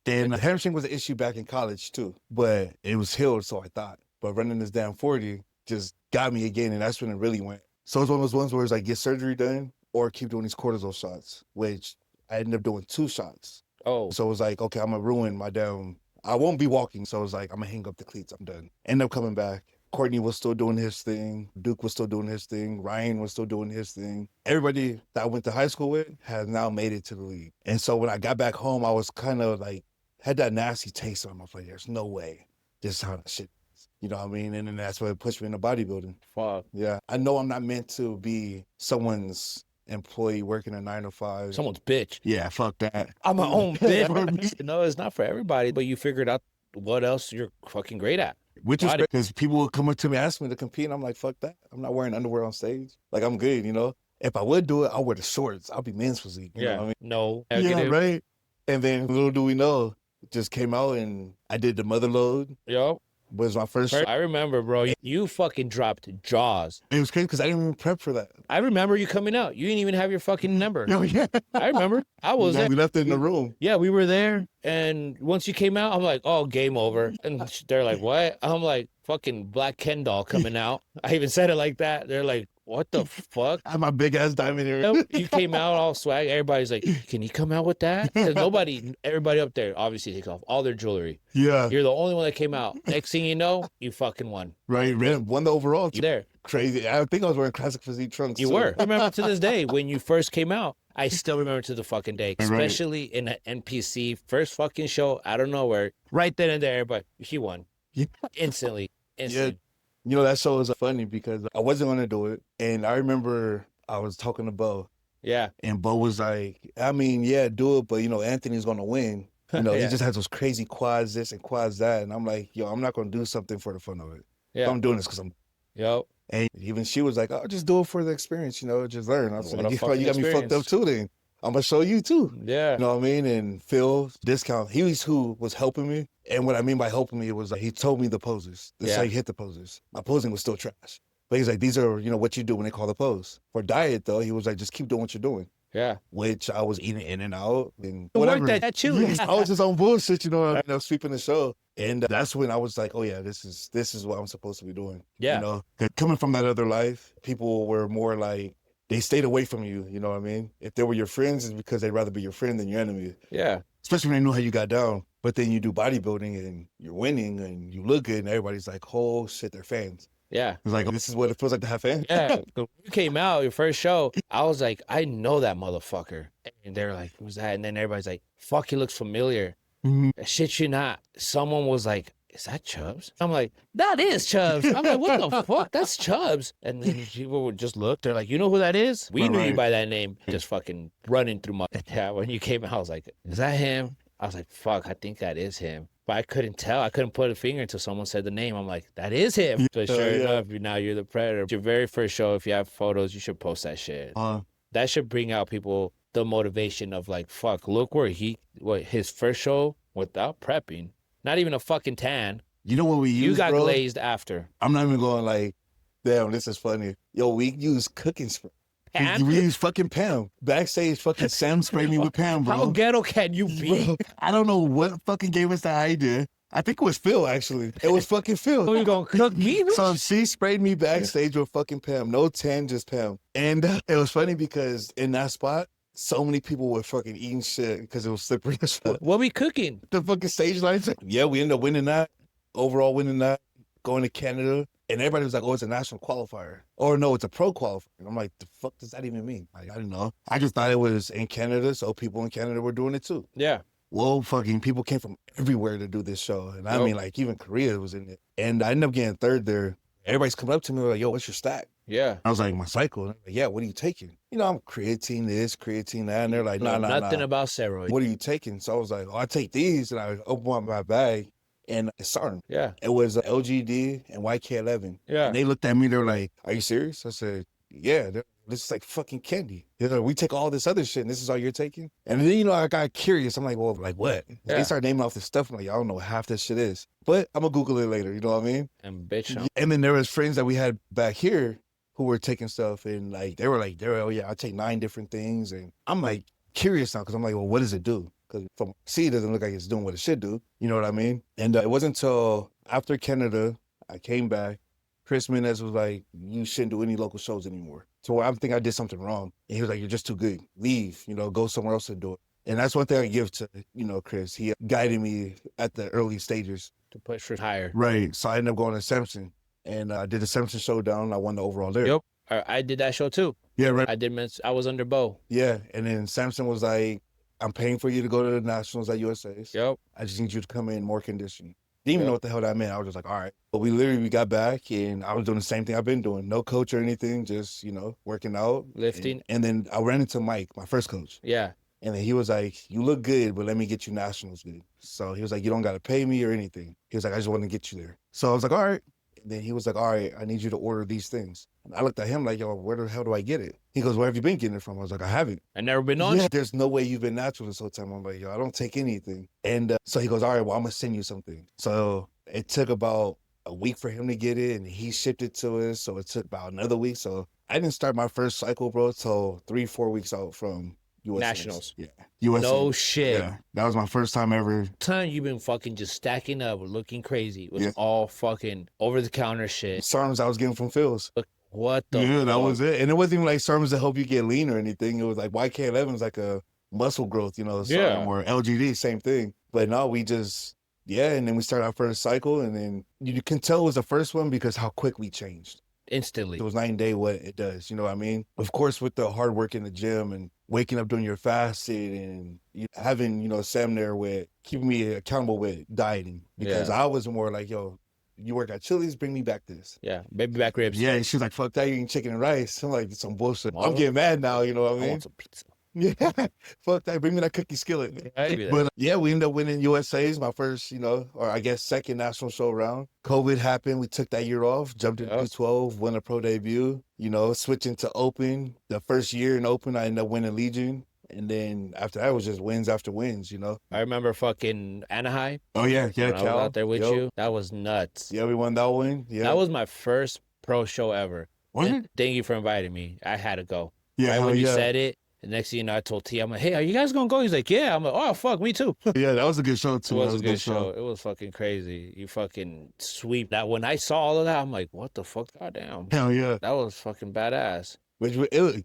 And the hamstring was an issue back in college too, but it was healed, so I thought. But running this damn 40 just got me again, and that's when it really went. So it's one of those ones where it's like, get surgery done or keep doing these cortisol shots, which I ended up doing 2 shots. Oh. So it was like, okay, I'm going to ruin my damn, I won't be walking. So it was like, I'm going to hang up the cleats. I'm done. End up coming back. Courtney was still doing his thing. Duke was still doing his thing. Ryan was still doing his thing. Everybody that I went to high school with has now made it to the league. And so when I got back home, I was kind of like, had that nasty taste on my plate. There's no way this is how that shit is. You know what I mean? And then that's what pushed me into bodybuilding. Fuck. Yeah. I know I'm not meant to be someone's employee working a 9 to 5. Someone's bitch. Yeah, fuck that. I'm my own bitch. No, it's not for everybody, but you figured out what else you're fucking great at. Which is great, because people will come up to me, ask me to compete, and I'm like, fuck that. I'm not wearing underwear on stage. Like, I'm good, you know? If I would do it, I'll wear the shorts. I'll be men's physique. You know what I mean? No. Yeah, right? And then little do we know, it just came out and I did the mother load. Yo. Was my first. I remember, bro. You fucking dropped jaws. It was crazy because I didn't even prep for that. I remember you coming out. You didn't even have your fucking number. Oh, yeah. I remember. I was there. We left it in the room. Yeah, we were there. And once you came out, I'm like, oh, game over. And they're like, what? I'm like, fucking Black Ken doll coming out. I even said it like that. They're like, what the fuck? I have my big ass diamond here. You came out all swag. Everybody's like, can you come out with that? Because everybody up there obviously takes off all their jewelry. Yeah. You're the only one that came out. Next thing you know, you fucking won. Right. Won the overall. You there. Crazy. I think I was wearing classic physique trunks. You were. I remember to this day when you first came out. I still remember to the fucking day, especially in an NPC first fucking show out of nowhere, right then and there. But he won. Yeah. Instantly. Yeah. You know, that show was funny because I wasn't going to do it. And I remember I was talking to Bo. Yeah. And Bo was like, I mean, yeah, do it. But, you know, Anthony's going to win. You know, he just has those crazy quads this and quads that. And I'm like, yo, I'm not going to do something for the fun of it. Yeah. I'm doing this because I'm. Yo. And even she was like, oh, just do it for the experience, you know, just learn. I was like, you got me fucked up too then. I'm gonna show you too. Yeah. You know what I mean? And Phil discount, he was who was helping me. And what I mean by helping me, it was like he told me the poses. This is how you hit the poses. My posing was still trash. But he's like, these are, what you do when they call the pose. For diet though, he was like, just keep doing what you're doing. Yeah. Which I was eating in and out and It whatever. worked at Chili's. I was just on bullshit, sweeping the show. And that's when I was like, oh yeah, this is what I'm supposed to be doing. Yeah. 'Cause coming from that other life, people were more like, they stayed away from you, you know what I mean? If they were your friends, it's because they'd rather be your friend than your enemy. Yeah. Especially when they know how you got down. But then you do bodybuilding and you're winning and you look good and everybody's like, oh shit, they're fans. Yeah. It's like, this is what it feels like to have fans. Yeah. When you came out, your first show, I was like, I know that motherfucker. And they're like, who's that? And then everybody's like, fuck, he looks familiar. Mhm. Shit you not. Someone was like, is that Chubbs? I'm like, that is Chubbs. I'm like, what the fuck? That's Chubbs. And then people would just look. They're like, you know who that is? We knew you by that name. Just fucking running through my... Yeah, when you came out, I was like, is that him? I was like, fuck, I think that is him. But I couldn't tell. I couldn't put a finger until someone said the name. I'm like, that is him. But sure enough, now you're the Predator. Your very first show, if you have photos, you should post that shit. That should bring out people the motivation of like, fuck, look where his first show without prepping. Not even a fucking tan. You know what we use, You got bro? glazed after. I'm not even going like, damn, this is funny. Yo, we use cooking spray. Pam? We use fucking Pam. Backstage, fucking Sam sprayed me with Pam, bro. How ghetto can you be? Bro, I don't know what fucking gave us that idea. I think it was Phil, actually. It was fucking Phil. Oh, you gonna cook me? So she sprayed me backstage with fucking Pam. No tan, just Pam. And it was funny because in that spot, so many people were fucking eating shit because it was slippery as fuck. What we cooking? The fucking stage lights. Yeah, we ended up winning that. Overall winning that. Going to Canada. And everybody was like, oh, it's a national qualifier. Or no, it's a pro qualifier. And I'm like, the fuck does that even mean? Like, I didn't know. I just thought it was in Canada, so people in Canada were doing it too. Yeah. Well, fucking people came from everywhere to do this show. And I mean, like, even Korea was in it. And I ended up getting third there. Everybody's coming up to me like, yo, what's your stack? Yeah. I was like, my cycle. And they're like, yeah, what are you taking? I'm creatine this, creatine that. And they're like, nah. Nothing about steroids. What are you taking? So I was like, oh, I take these. And I open up my bag. And it's SARM. Yeah. It was LGD and YK11. Yeah. And they looked at me, they were like, are you serious? I said, yeah, this is like fucking candy. They're like, we take all this other shit and this is all you're taking? And then, I got curious. I'm like, well, like what? Yeah. They started naming off this stuff. I'm like, I don't know what half this shit is. But I'm going to Google it later, you know what I mean? And bitch. No. And then there was friends that we had back here who were taking stuff and like, they were oh yeah, I take 9 different things. And I'm like curious now because I'm like, well, what does it do? Because from C, it doesn't look like it's doing what it should do. You know what I mean? And it wasn't until after Canada, I came back. Chris Menez was like, you shouldn't do any local shows anymore. So I think I did something wrong. And he was like, you're just too good. Leave, go somewhere else and do it. And that's one thing I give to, Chris. He guided me at the early stages. To push for higher. Right. So I ended up going to Samson. And I did the Samson showdown. I won the overall there. Yep. I did that show too. Yeah, right. I was under Bo. Yeah. And then Samson was like, I'm paying for you to go to the Nationals at USA's. Yep. I just need you to come in more conditioned. Didn't even know what the hell that meant. I was just like, all right. But we got back and I was doing the same thing I've been doing. No coach or anything, just, working out. Lifting. And then I ran into Mike, my first coach. Yeah. And then he was like, you look good, but let me get you Nationals good. So he was like, you don't got to pay me or anything. He was like, I just want to get you there. So I was like, all right. And then he was like, all right, I need you to order these things. And I looked at him like, yo, where the hell do I get it? He goes, where have you been getting it from? I was like, I haven't. I never been on? Yeah, there's no way you've been natural this whole time. I'm like, yo, I don't take anything. And so he goes, all right, well, I'm going to send you something. So it took about a week for him to get it, and he shipped it to us. So it took about another week. So I didn't start my first cycle, bro, till 3-4 weeks out from USA's. Nationals. Yeah. USA's. No shit. Yeah. That was my first time ever. Time you've been fucking just stacking up, looking crazy. It was all fucking over-the-counter shit. SARMs I was getting from Phil's. What the Yeah, fuck? that was it. And it wasn't even like SARMs to help you get lean or anything. It was like YK11 was like a muscle growth, SARM or LGD, same thing. But no, we just, and then we started our first cycle, and then you can tell it was the first one because how quick we changed. Instantly. It was night and day what it does, you know what I mean? Of course, with the hard work in the gym and waking up during your fasted and having, Sam there with keeping me accountable with dieting. Because I was more like, yo, you work at Chili's, bring me back this. Yeah, baby back ribs. Yeah, she's like, fuck that, you eating chicken and rice. I'm like, it's some bullshit. I'm getting mad now, you know what I mean? I want some pizza. Yeah, fuck that, bring me that cookie skillet. Yeah, but we ended up winning USA's, my first, or I guess second national show round. COVID happened, we took that year off, jumped into 12, won a pro debut, switching to open. The first year in open, I ended up winning Legion. And then after that, it was just wins after wins, you know? I remember fucking Anaheim. Oh, yeah. Yeah, When I was Cal. out there with you. That was nuts. Yeah, we won that one. Yeah. That was my first pro show ever. Was it? Thank you for inviting me. I had to go. Yeah, Right hell when you yeah. said it, the next thing you know, I told T, I'm like, hey, are you guys going to go? He's like, yeah. I'm like, oh, fuck, me too. Yeah, that was a good show, It too. was That a good show. It was fucking crazy. You fucking sweep that. When I saw all of that, I'm like, what the fuck? Goddamn. Hell yeah. That was fucking badass.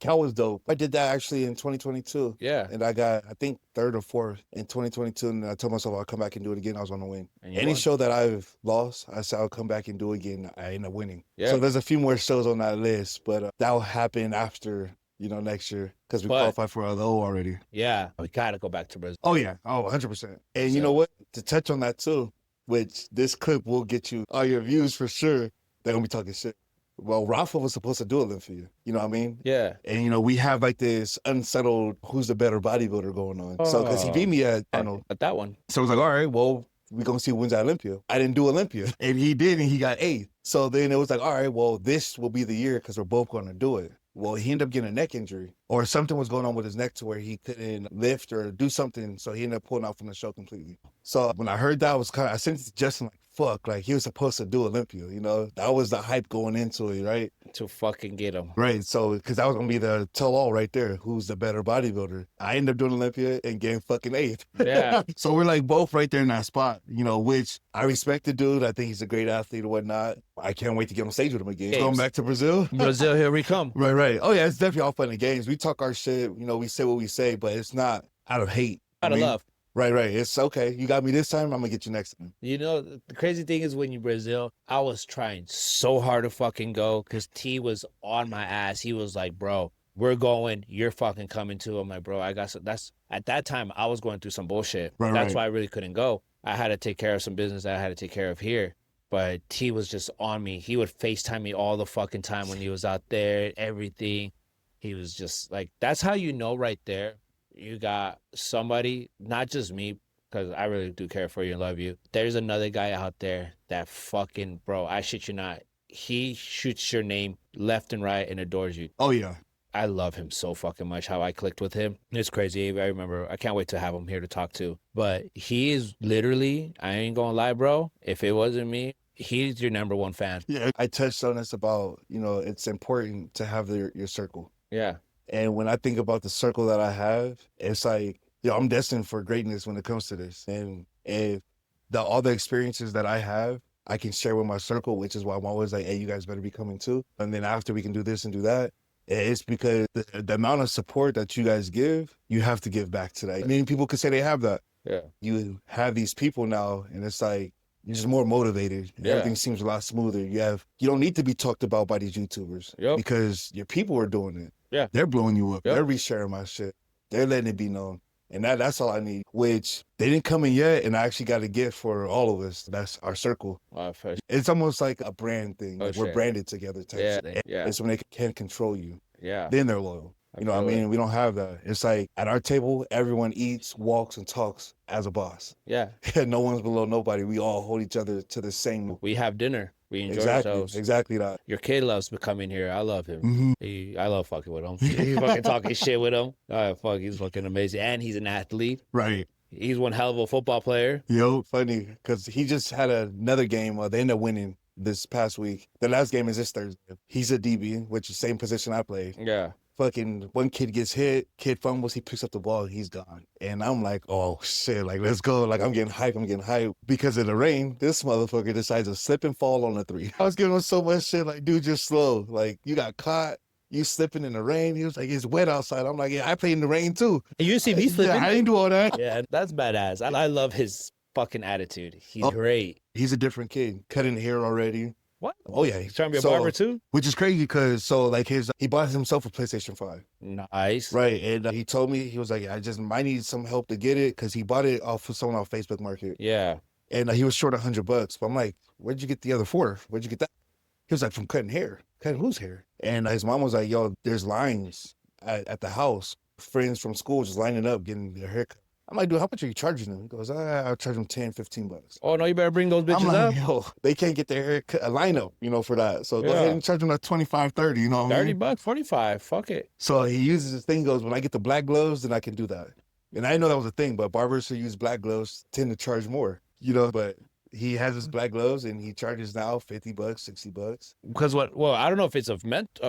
Cal was dope. I did that actually in 2022. Yeah. And I got, I think, third or fourth in 2022. And I told myself I'll come back and do it again. I was going to win. Any show that I've lost, I said I'll come back and do it again. I end up winning. Yeah. So there's a few more shows on that list, but that will happen after, you know, next year because we qualified for the O already. Yeah. We got to go back to Brazil. Oh, yeah. Oh, 100%. And you know what? To touch on that too, which this clip will get you all your views for sure, they're going to be talking shit. Well, Rafa was supposed to do Olympia. You know what I mean? Yeah. And, you know, we have like this unsettled who's the better bodybuilder going on. So, because he beat me at that one. So I was like, all right, well, we're going to see who wins at Olympia. I didn't do Olympia. And he did, and he got 8th. So then it was like, all right, well, this will be the year because we're both going to do it. Well, he ended up getting a neck injury or something was going on with his neck to where he couldn't lift or do something. So he ended up pulling out from the show completely. So when I heard that, I sent it to Justin like, fuck, like he was supposed to do Olympia, you know? That was the hype going into it, right? To fucking get him. Right, so, because that was going to be the tell-all right there, who's the better bodybuilder. I ended up doing Olympia and getting fucking 8th. Yeah. So we're like both right there in that spot, you know, which I respect the dude. I think he's a great athlete or whatnot. I can't wait to get on stage with him again. Going back to Brazil. Brazil, here we come. Right. Oh, yeah, it's definitely all fun and games. We talk our shit, you know, we say what we say, but it's not out of hate. Out of love. Right. It's okay. You got me this time, I'm going to get you next time. You know, the crazy thing is when you Brazil, I was trying so hard to fucking go because T was on my ass. He was like, bro, we're going. You're fucking coming too. I'm like, bro, I got some. That's at that time I was going through some bullshit. That's why I really couldn't go. I had to take care of some business that I had to take care of here. But T was just on me. He would FaceTime me all the fucking time when he was out there, everything. He was just like, that's how you know right there. You got somebody, not just me, because I really do care for you and love you. There's another guy out there that fucking, bro, I shit you not. He shoots your name left and right and adores you. Oh, yeah. I love him so fucking much, how I clicked with him. It's crazy. I remember, I can't wait to have him here to talk to. But he is literally, I ain't gonna lie, bro, if it wasn't me, he's your number one fan. Yeah, I touched on this about, you know, it's important to have your circle. Yeah. And when I think about the circle that I have, it's like, yo, I'm destined for greatness when it comes to this. And if all the experiences that I have, I can share with my circle, which is why I'm always like, hey, you guys better be coming too. And then after we can do this and do that, it's because the amount of support that you guys give, you have to give back to that. I mean, people could say they have that. Yeah. You have these people now, and it's like, you're just more motivated. Yeah. Everything seems a lot smoother. You don't need to be talked about by these YouTubers because your people are doing it. Yeah. They're blowing you up. They're resharing my shit. They're letting it be known. And that's all I need, which they didn't come in yet. And I actually got a gift for all of us. That's our circle. It's almost like a brand thing. Like we're branded together. Type shit. It's when they can't control you. Yeah. Then they're loyal. You know what I mean? We don't have that. It's like at our table, everyone eats, walks, and talks as a boss. Yeah. No one's below nobody. We all hold each other to the same. We have dinner. We enjoy ourselves. Exactly that. Your kid loves coming here. I love him. I love fucking with him. He's fucking talking shit with him. Oh, fuck, he's fucking amazing. And he's an athlete. Right. He's one hell of a football player. Yo, funny, because he just had another game. They ended up winning this past week. The last game is this Thursday. He's a DB, which is the same position I played. Yeah. Fucking one kid gets hit, kid fumbles, he picks up the ball, he's gone. And I'm like, oh shit, like let's go. Like I'm getting hyped. Because of the rain, this motherfucker decides to slip and fall on the 3. I was giving him so much shit, like, dude, just slow. Like you got caught, you slipping in the rain. He was like, it's wet outside. I'm like, yeah, I played in the rain too. And you see me slipping? Yeah, I didn't do all that. Yeah, that's badass. I love his fucking attitude. He's great. He's a different kid, cutting hair already. What? Oh yeah, he's trying to be a barber too. Which is crazy because he bought himself a PlayStation 5. Nice. Right, and he told me, he was like, I might need some help to get it because he bought it off of someone off Facebook Market. Yeah. And he was short $100. But I'm like, where'd you get the other 4? Where'd you get that? He was like, from cutting hair. Cutting whose hair? And his mom was like, yo, there's lines at the house. Friends from school just lining up getting their haircut. I'm like, dude, how much are you charging them? He goes, I'll charge them 10, 15 bucks. Oh no, you better bring those I'm bitches like, up. yo, they can't get their hair cut, a lineup, for that. So go ahead Yeah. and charge them like 25, 30, you know what I 30 mean? bucks, 45. Fuck it. So he uses this thing, goes, when I get the black gloves, then I can do that. And I didn't know that was a thing, but barbers who use black gloves tend to charge more, but he has his black gloves and he charges now 50 bucks, 60 bucks. Because well, I don't know if it's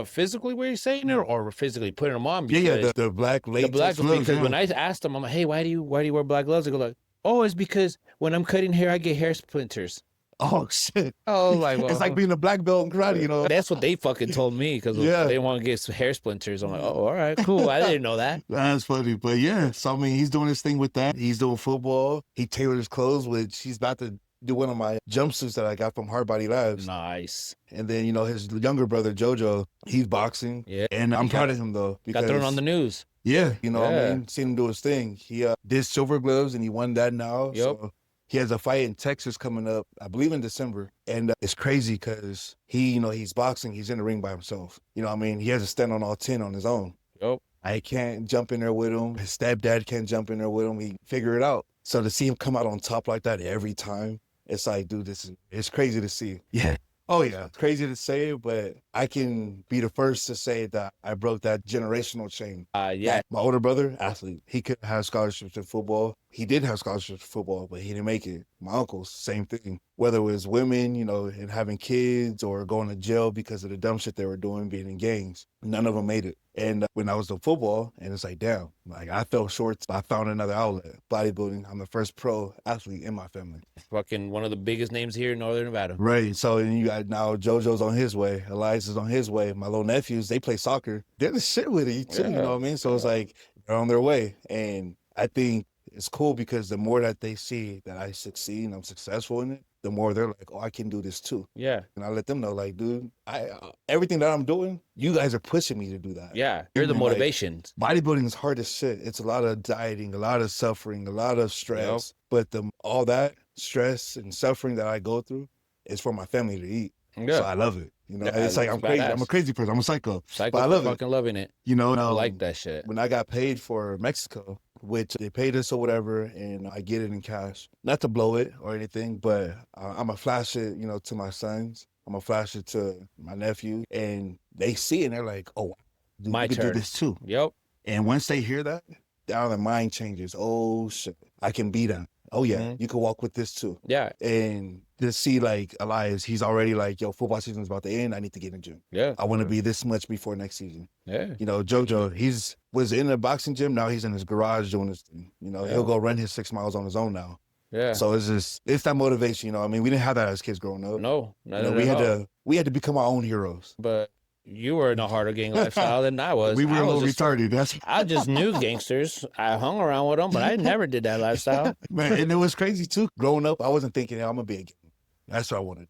physically where you're saying it or physically putting them on. Because Yeah, the black latex gloves. Because when I asked them, I'm like, hey, why do you wear black gloves? They go like, oh, it's because when I'm cutting hair, I get hair splinters. Oh shit! Oh, like, well, it's like being a black belt in karate, That's what they fucking told me because they want to get hair splinters. I'm like, oh, all right, cool. I didn't know that. That's funny, but yeah. So I mean, he's doing his thing with that. He's doing football. He tailored his clothes, which he's about to do one of my jumpsuits that I got from Hard Body Labs. Nice. And then his younger brother JoJo, he's boxing. Yeah, and I'm proud of him though. Got thrown on the news. Yeah, what I mean, seen him do his thing. He did silver gloves and he won that now. Yep. So he has a fight in Texas coming up, I believe in December. And it's crazy because he's boxing. He's in the ring by himself. He has to stand on all 10 on his own. Yep. I can't jump in there with him. His stepdad can't jump in there with him. He figure it out. So to see him come out on top like that every time, it's like, dude, it's crazy to see. Yeah. Oh, yeah. It's crazy to say it, but I can be the first to say that I broke that generational chain. Yeah. My older brother, athlete, he could have scholarships in football. He did have scholarships in football, but he didn't make it. My uncles, same thing. Whether it was women, and having kids or going to jail because of the dumb shit they were doing, being in gangs, none of them made it. And when I was in football, and it's like, damn, like I fell short. I found another outlet, bodybuilding. I'm the first pro athlete in my family. Fucking one of the biggest names here in Northern Nevada. Right. So and you got now JoJo's on his way. Elias is on his way. My little nephews, they play soccer. They're the shit with it too, you know what I mean? So it's like they're on their way. And I think it's cool because the more that they see that I succeed and I'm successful in it, the more they're like, oh, I can do this too. Yeah. And I let them know, like, dude, everything that I'm doing, you guys are pushing me to do that. Yeah. You're the motivation. Like, bodybuilding is hard as shit. It's a lot of dieting, a lot of suffering, a lot of stress. Yep. But all that stress and suffering that I go through is for my family to eat. Yeah. So I love it. It's like I'm crazy. I'm a crazy person. I'm a psycho. But I love fucking loving it. I like that shit. When I got paid for Mexico, which they paid us or whatever, and I get it in cash. Not to blow it or anything, but I'm going to flash it, to my sons. I'm going to flash it to my nephew. And they see it and they're like, oh, dude, my you turn. can do this too. Yep. And once they hear that, their mind changes. Oh, shit, I can be them. Oh, yeah, you can walk with this too. Yeah. And to see like Elias, he's already like, yo, football season's about to end. I need to get in the gym. Yeah. I want to be this much before next season. Yeah. JoJo, was in a boxing gym. Now he's in his garage doing his thing. He'll go run his 6 miles on his own now. Yeah. So it's that motivation, I mean, we didn't have that as kids growing up. No. We had to become our own heroes. But you were in a harder gang lifestyle than I was. We were a little retarded. I just knew gangsters. I hung around with them, but I never did that lifestyle. Man, and it was crazy too. Growing up, I wasn't thinking, I'm gonna be a gang. That's what I wanted.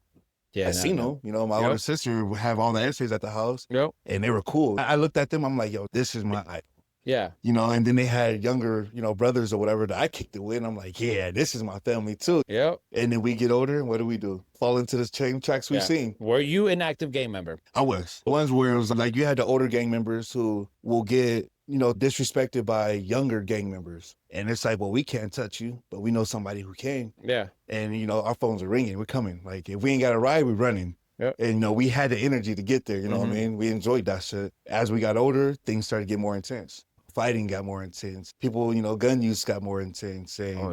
Yeah, I seen them. My older sister would have all the essays at the house. Yep. And they were cool. I looked at them. I'm like, yo, this is my idol. Yeah. And then they had younger, brothers or whatever that I kicked it with. And I'm like, yeah, this is my family too. Yep. And then we get older and what do? Fall into the same tracks we've seen. Were you an active gang member? I was. Ones where it was like you had the older gang members who will get, disrespected by younger gang members. And it's like, well, we can't touch you, but we know somebody who can. Yeah. And, our phones are ringing. We're coming. Like, if we ain't got a ride, we're running. Yep. And, we had the energy to get there. You know what I mean? We enjoyed that shit. As we got older, things started to get more intense. Fighting got more intense. People, gun use got more intense. And, oh,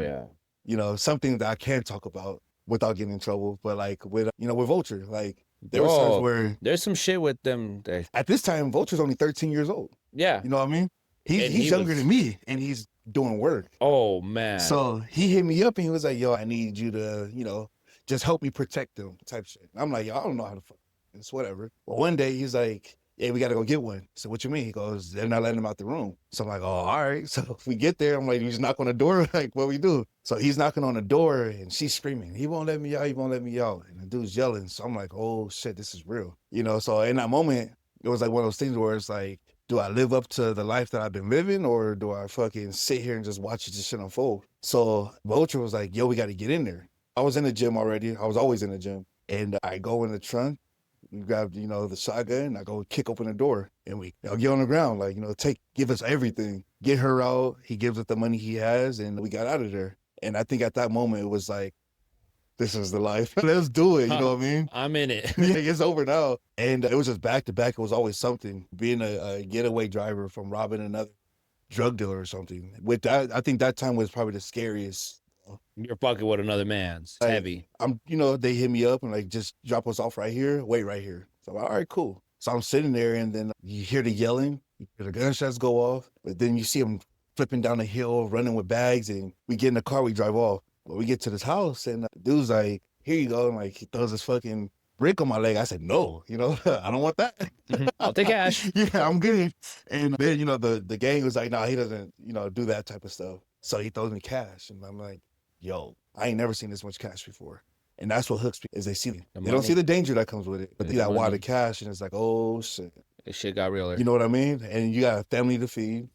yeah. Something that I can't talk about without getting in trouble. But, like, with Vulture, like, there were times where... There's some shit with them. At this time, Vulture's only 13 years old. Yeah. You know what I mean? He's younger than me, and he's doing work. Oh, man. So he hit me up, and he was like, yo, I need you to, just help me protect them type shit. I'm like, yo, I don't know how to fuck. It's whatever. But one day, he's like, yeah, we got to go get one. So what you mean? He goes, they're not letting him out the room. So I'm like, oh, all right. So if we get there, I'm like, you just knock on the door? Like, what we do? So he's knocking on the door, and she's screaming, he won't let me out, he won't let me out. And the dude's yelling. So I'm like, oh, shit, this is real. So in that moment, it was like one of those things where it's like, do I live up to the life that I've been living, or do I fucking sit here and just watch this shit unfold? So Vulture was like, yo, we got to get in there. I was in the gym already. I was always in the gym. And I go in the trunk, We grabbed, the shotgun. I go kick open the door, and we get on the ground, like, give us everything. Get her out. He gives us the money he has, and we got out of there. And I think at that moment, it was like, this is the life. Let's do it. You know what I mean? I'm in it. Yeah, it's over now. And it was just back to back. It was always something. Being a getaway driver from robbing another drug dealer or something. With that, I think that time was probably the scariest. You're fucking with another man's. It's heavy. They hit me up and like, just drop us off right here. Wait right here. So I'm like, all right, cool. So I'm sitting there, and then you hear the yelling, you hear the gunshots go off, but then you see him flipping down the hill, running with bags, and we get in the car, we drive off. Well, we get to this house, and the dude's like, here you go. And like, he throws this fucking brick on my leg. I said, no, I don't want that. I'll take cash. Yeah, I'm good. And then, the gang was like, no, he doesn't, do that type of stuff. So he throws me cash. And I'm like, yo, I ain't never seen this much cash before. And that's what hooks people, is they see it. They don't see the danger that comes with it, but they got wad of cash, and it's like, oh shit. This shit got realer. You know what I mean? And you got a family to feed,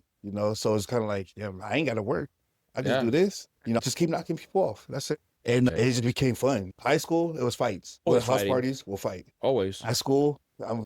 so it's kind of like, yeah, I ain't got to work. I just do this, just keep knocking people off. That's it. And it just became fun. High school, it was fights. With house parties, we'll fight. Always. High school,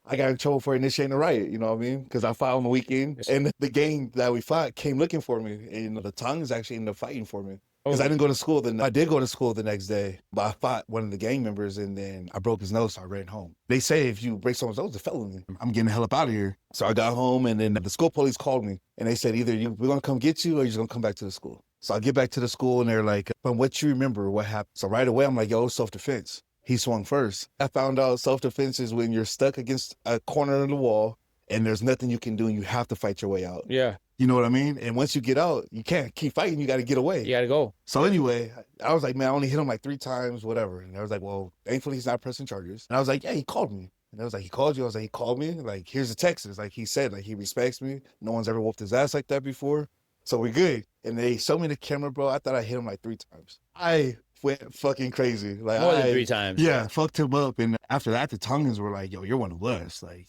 I got in trouble for initiating a riot, you know what I mean? Because I fought on the weekend, and the gang that we fought came looking for me. And the tongues actually ended up fighting for me. Because I didn't go to school. I did go to school the next day, but I fought one of the gang members, and then I broke his nose, so I ran home. They say if you break someone's nose, it's a felony. I'm getting the hell up out of here. So I got home, and then the school police called me, and they said, either we're going to come get you, or you're just going to come back to the school. So I get back to the school, and they're like, from what you remember, what happened? So right away, I'm like, yo, self-defense. He swung first. I found out self-defense is when you're stuck against a corner of the wall, and there's nothing you can do, and you have to fight your way out. Yeah. You know what I mean? And once you get out, you can't keep fighting. You got to get away. You got to go. So anyway, I was like, man, I only hit him like 3 times, whatever. And I was like, well, thankfully he's not pressing charges. And I was like, yeah, he called me. And I was like, he called you? I was like, he called me. Like, here's the text. It's like, he said, like, he respects me. No one's ever whooped his ass like that before. So we're good. And they showed me the camera, bro. I thought I hit him like 3 times. I went fucking crazy. Like, more than 3 times. Yeah, fucked him up. And after that, the tongues were like, yo, you're one of us. Like,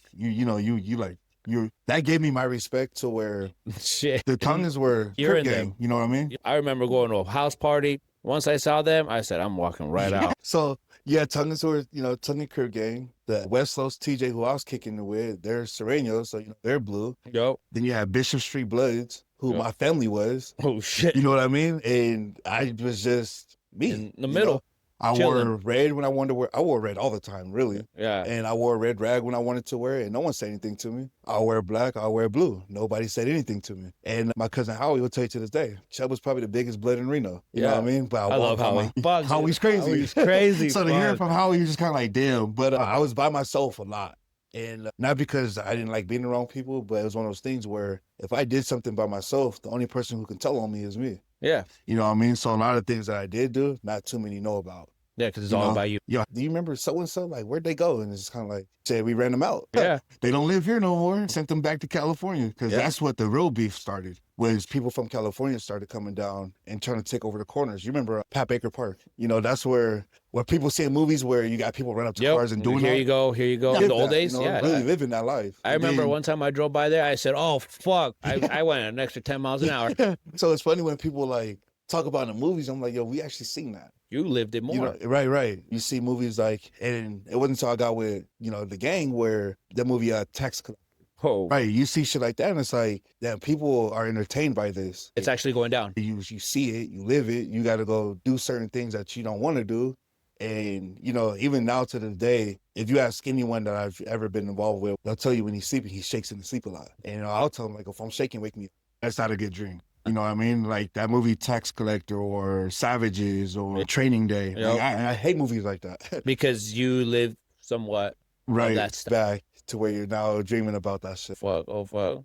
that gave me my respect to where shit. The tongues were You're Crip in gang, them. you know what I mean? I remember going to a house party. Once I saw them, I said, I'm walking right out. So, yeah, tongues were, Tongue and Crip gang. The West Los TJ, who I was kicking it with, they're Sereno, so, they're blue. Yo. Then you have Bishop Street Bloods, who my family was. Oh, shit. You know what I mean? And I was just me. In the middle. I Chilling. wore red when I wanted to wear. I wore red all the time, really. Yeah. And I wore a red rag when I wanted to wear it, and no one said anything to me. I'll wear black, I'll wear blue. Nobody said anything to me. And my cousin Howie will tell you to this day, Chubb was probably the biggest blood in Reno. You know what I mean? But I love Howie. Howie's crazy. Howie's crazy. So to hear it from Howie, you're just kind of like, damn. But I was by myself a lot. And not because I didn't like being around people, but it was one of those things where if I did something by myself, the only person who can tell on me is me. Yeah. You know what I mean? So a lot of things that I did do, not too many know about. Yeah, because it's all about you. Yeah. Do you remember so-and-so? Like, where'd they go? And it's kind of like, said we ran them out. Yeah. They don't live here no more. Sent them back to California because that's what the real beef started. Was people from California started coming down and trying to take over the corners. You remember Pat Baker Park? That's where people see in movies where you got people run up to cars and doing Here you go. In the old days, really living that life. I remember one time I drove by there, I said, oh, fuck. I went an extra 10 miles an hour. So it's funny when people like talk about it in movies. I'm like, yo, we actually seen that. You lived it more. Right. You see movies like, and it wasn't until I got with, the gang where the movie Tax Collector. Oh. Right. You see shit like that, and it's like, damn, people are entertained by this. It's actually going down. You see it, you live it, you got to go do certain things that you don't want to do. And, even now to this day, if you ask anyone that I've ever been involved with, they'll tell you when he's sleeping, he shakes in his sleep a lot. And I'll tell them, like, if I'm shaking, wake me up. That's not a good dream. You know what I mean? Like that movie Tax Collector or Savages or Training Day. Yep. Like, I hate movies like that. Because you live somewhat right that stuff. Back to where you're now dreaming about that shit. Fuck.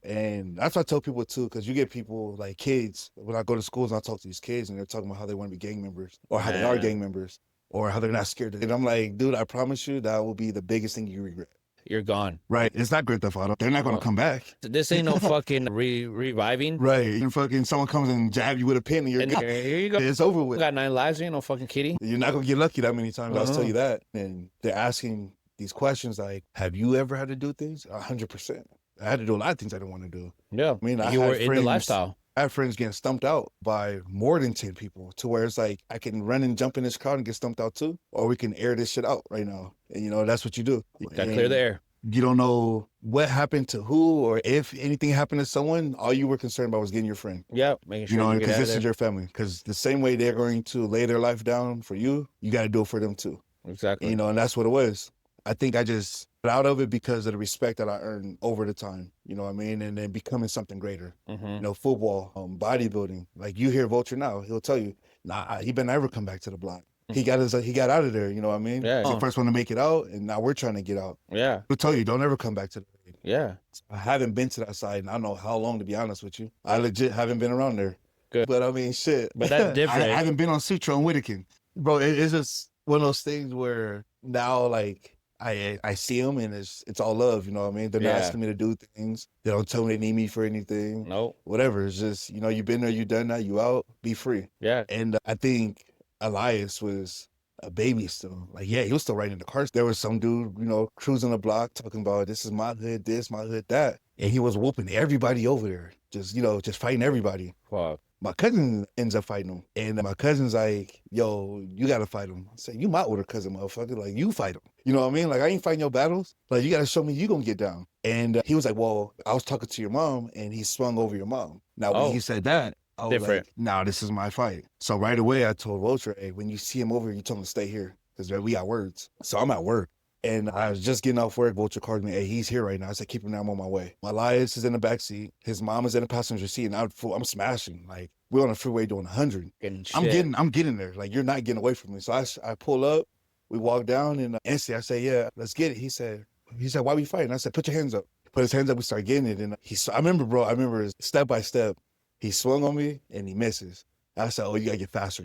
And that's what I tell people too, because you get people like kids, when I go to schools and I talk to these kids and they're talking about how they want to be gang members or how they are gang members or how they're not scared. And I'm like, dude, I promise you that will be the biggest thing you regret. You're gone. Right. It's not Grand Theft Auto. They're not going to come back. This ain't no fucking reviving. Right. And fucking someone comes and jab you with a pin and you're gone. Here you go. It's over with. You got 9 lives. You ain't no fucking kitty. You're not going to get lucky that many times. I'll tell you that. And they're asking these questions like, have you ever had to do things? 100%. I had to do a lot of things I didn't want to do. Yeah. I mean, you were in the lifestyle. I have friends getting stumped out by more than 10 people to where it's like, I can run and jump in this crowd and get stumped out too, or we can air this shit out right now. And, you know, that's what you do. Gotta clear the air. You don't know what happened to who or if anything happened to someone. All you were concerned about was getting your friend. Yep, making sure You know, you get because out of this there. is your family. Because the same way they're going to lay their life down for you, you got to do it for them too. Exactly. You know, and that's what it was. I think I just got out of it because of the respect that I earned over the time. You know what I mean? And then becoming something greater. You know, football, bodybuilding. Like you hear Vulture now, he'll tell you, nah, he better never come back to the block. He got out of there. You know what I mean? Yeah. He's the first one to make it out, and now we're trying to get out. Yeah. He'll tell you, don't ever come back to the ring. Yeah. I haven't been to that side, and I don't know how long, to be honest with you. I legit haven't been around there. Good. But I mean, shit. But that's different. I haven't been on Sutro and Whittakin. Bro, it's just one of those things where now, like, I see them and it's all love, you know what I mean? They're not asking me to do things. They don't tell me they need me for anything. Nope. Whatever. It's just, you know, you've been there, you done that, you out, be free. Yeah. And I think Elias was a baby still. Like, yeah, he was still riding in the cars. There was some dude, you know, cruising the block talking about this is my hood, this, my hood, that. And he was whooping everybody over there. Just, you know, just fighting everybody. Wow. My cousin ends up fighting him. And my cousin's like, yo, you got to fight him. I said, you my older cousin, motherfucker. Like, you fight him. You know what I mean? Like, I ain't fighting your battles. Like, you got to show me you going to get down. And he was like, well, I was talking to your mom and he swung over your mom. Now, when he said that, I was different. like, nah, this is my fight. So right away, I told Vulture, hey, when you see him over here, you tell him to stay here because we got words. So I'm at work. And I was just getting off work. Vulture called me, hey, he's here right now. I said, keep him there. I'm on my way. My Elias is in the back seat. His mom is in the passenger seat. And I'm smashing. Like, we're on the freeway doing 100. I'm getting there. Like, you're not getting away from me. So I pull up. We walk down. And instantly I say, yeah, let's get it. He said, why we fighting? I said, put your hands up. He put his hands up. We start getting it. And I remember step by step. He swung on me and he misses. I said, oh, you got to get faster.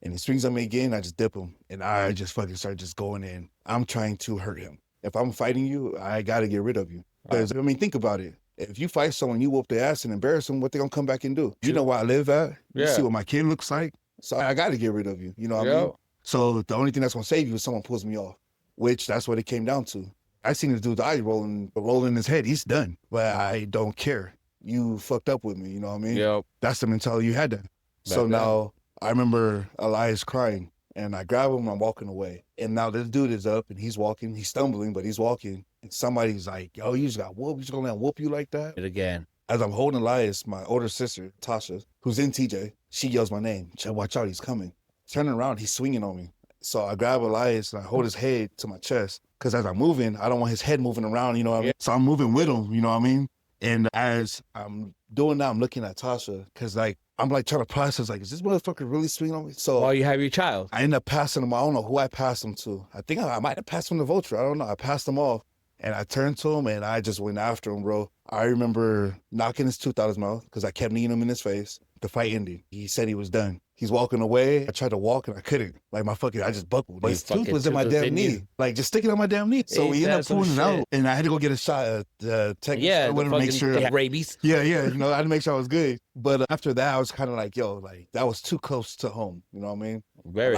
And he swings on me again, I just dip him. And I just fucking start just going in. I'm trying to hurt him. If I'm fighting you, I got to get rid of you. Because, I mean, think about it. If you fight someone, you whoop their ass and embarrass them, what they going to come back and do? You know where I live at? You see what my kid looks like? So I got to get rid of you. You know what I mean? So the only thing that's going to save you is someone pulls me off, which that's what it came down to. I seen this dude's eyes rolling his head. He's done. But I don't care. You fucked up with me. You know what I mean? Yep. That's the mentality you had then. So now I remember Elias crying and I grab him and I'm walking away. And now this dude is up and he's walking. He's stumbling, but he's walking. And somebody's like, yo, you just got whooped. You just gonna let him whoop you like that? It again. As I'm holding Elias, my older sister, Tasha, who's in TJ, she yells my name. Watch out, he's coming. Turning around, he's swinging on me. So I grab Elias and I hold his head to my chest. Because as I'm moving, I don't want his head moving around, you know what I mean? So I'm moving with him, you know what I mean? And as I'm doing that, I'm looking at Tasha because, like, I'm like trying to process, like, is this motherfucker really swinging on me? So you have your child. I end up passing him. I don't know who I passed him to. I think I might have passed him to Vulture. I don't know. I passed him off and I turned to him and I just went after him, bro. I remember knocking his tooth out his mouth because I kept kneeing him in his face. The fight ended. He said he was done. He's walking away. I tried to walk and I couldn't. Like, I just buckled. But his tooth was in my damn knee. Like, just sticking on my damn knee. So we ended up pulling it out. And I had to go get a shot at the technical. Yeah, I wanted to make sure. Rabies. Yeah. You know, I had to make sure I was good. But after that, I was kind of like, yo, like, that was too close to home. You know what I mean? Very,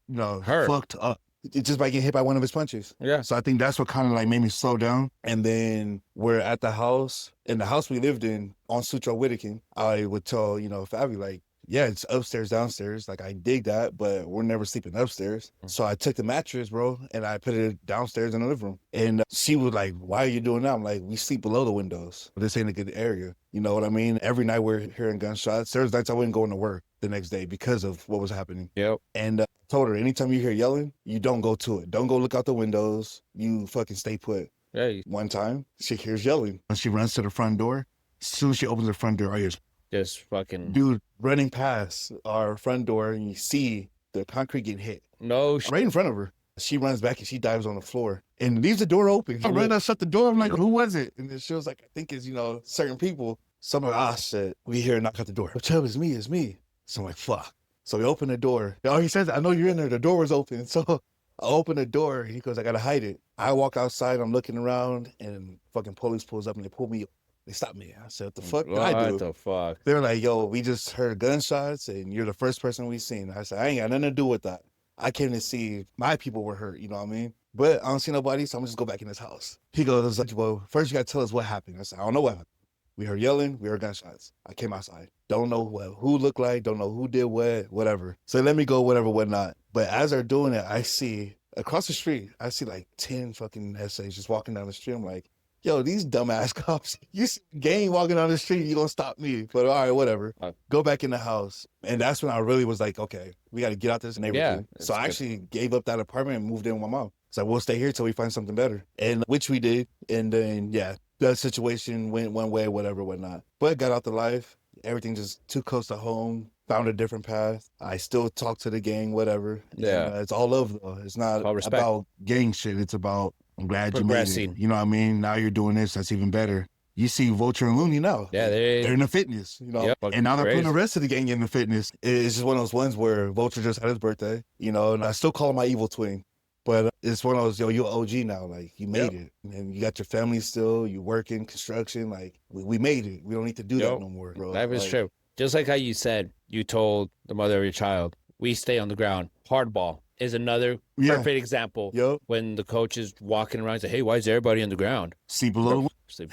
you know, fucked up. It's just by getting hit by one of his punches. Yeah. So I think that's what kind of like made me slow down. And then we're at the house. In the house we lived in on Sutro Whittakin, I would tell, you know, Fabi, like, yeah, it's upstairs, downstairs. Like, I dig that, but we're never sleeping upstairs. So I took the mattress, bro, and I put it downstairs in the living room. And she was like, why are you doing that? I'm like, we sleep below the windows. This ain't a good area. You know what I mean? Every night we're hearing gunshots. There's nights I wouldn't go into work the next day because of what was happening. Yep. And I told her, anytime you hear yelling, you don't go to it. Don't go look out the windows. You fucking stay put. Yeah. One time, she hears yelling. When she runs to the front door, as soon as she opens the front door, I hear just fucking dude running past our front door, and you see the concrete getting hit. No, right in front of her. She runs back and she dives on the floor and leaves the door open. I ran out, shut the door. I'm like, who was it? And then she was like, I think it's, you know, certain people. So I'm like, shit. We hear her knock at the door. Chubb, it's me. So I'm like, fuck. So we open the door. Oh, he says, I know you're in there. The door was open. So I open the door and he goes, I gotta hide it. I walk outside, I'm looking around and fucking police pulls up and they pull me. They stopped me. I said, what the fuck did I do? What the fuck? They were like, yo, we just heard gunshots and you're the first person we've seen. I said, I ain't got nothing to do with that. I came to see my people were hurt, you know what I mean? But I don't see nobody, so I'm just go back in this house. He goes, well, first you gotta tell us what happened. I said, I don't know what happened. We heard yelling, we heard gunshots. I came outside. Don't know who looked like, don't know who did what, whatever. So let me go, whatever, whatnot. But as they're doing it, I see across the street, I see like 10 fucking essays just walking down the street. I'm like, yo, these dumbass cops, you see a gang walking down the street, you gonna stop me. But all right, whatever. Go back in the house. And that's when I really was like, okay, we got to get out this neighborhood. Yeah, so I actually gave up that apartment and moved in with my mom. So we'll stay here till we find something better. And which we did. And then, yeah, that situation went one way, whatever, whatnot. But got out the life. Everything just too close to home. Found a different path. I still talk to the gang, whatever. Yeah. And, it's all love, though. It's not about gang shit. It's about, I'm glad you made it. You know what I mean? Now you're doing this. That's even better. You see Vulture and Looney now. Yeah, they're in the fitness, you know. Yep, and now they're putting the rest of the gang in the fitness. It's just one of those ones where Vulture just had his birthday, you know, and I still call him my evil twin. But it's one of those, yo, you're OG now. Like, you made it. And you got your family still. You working, construction. Like, we made it. We don't need to do that no more, bro. That is true. Just like how you said, you told the mother of your child, we stay on the ground. Hardball is another perfect example. When the coach is walking around and say, hey, why is everybody on the ground? See below.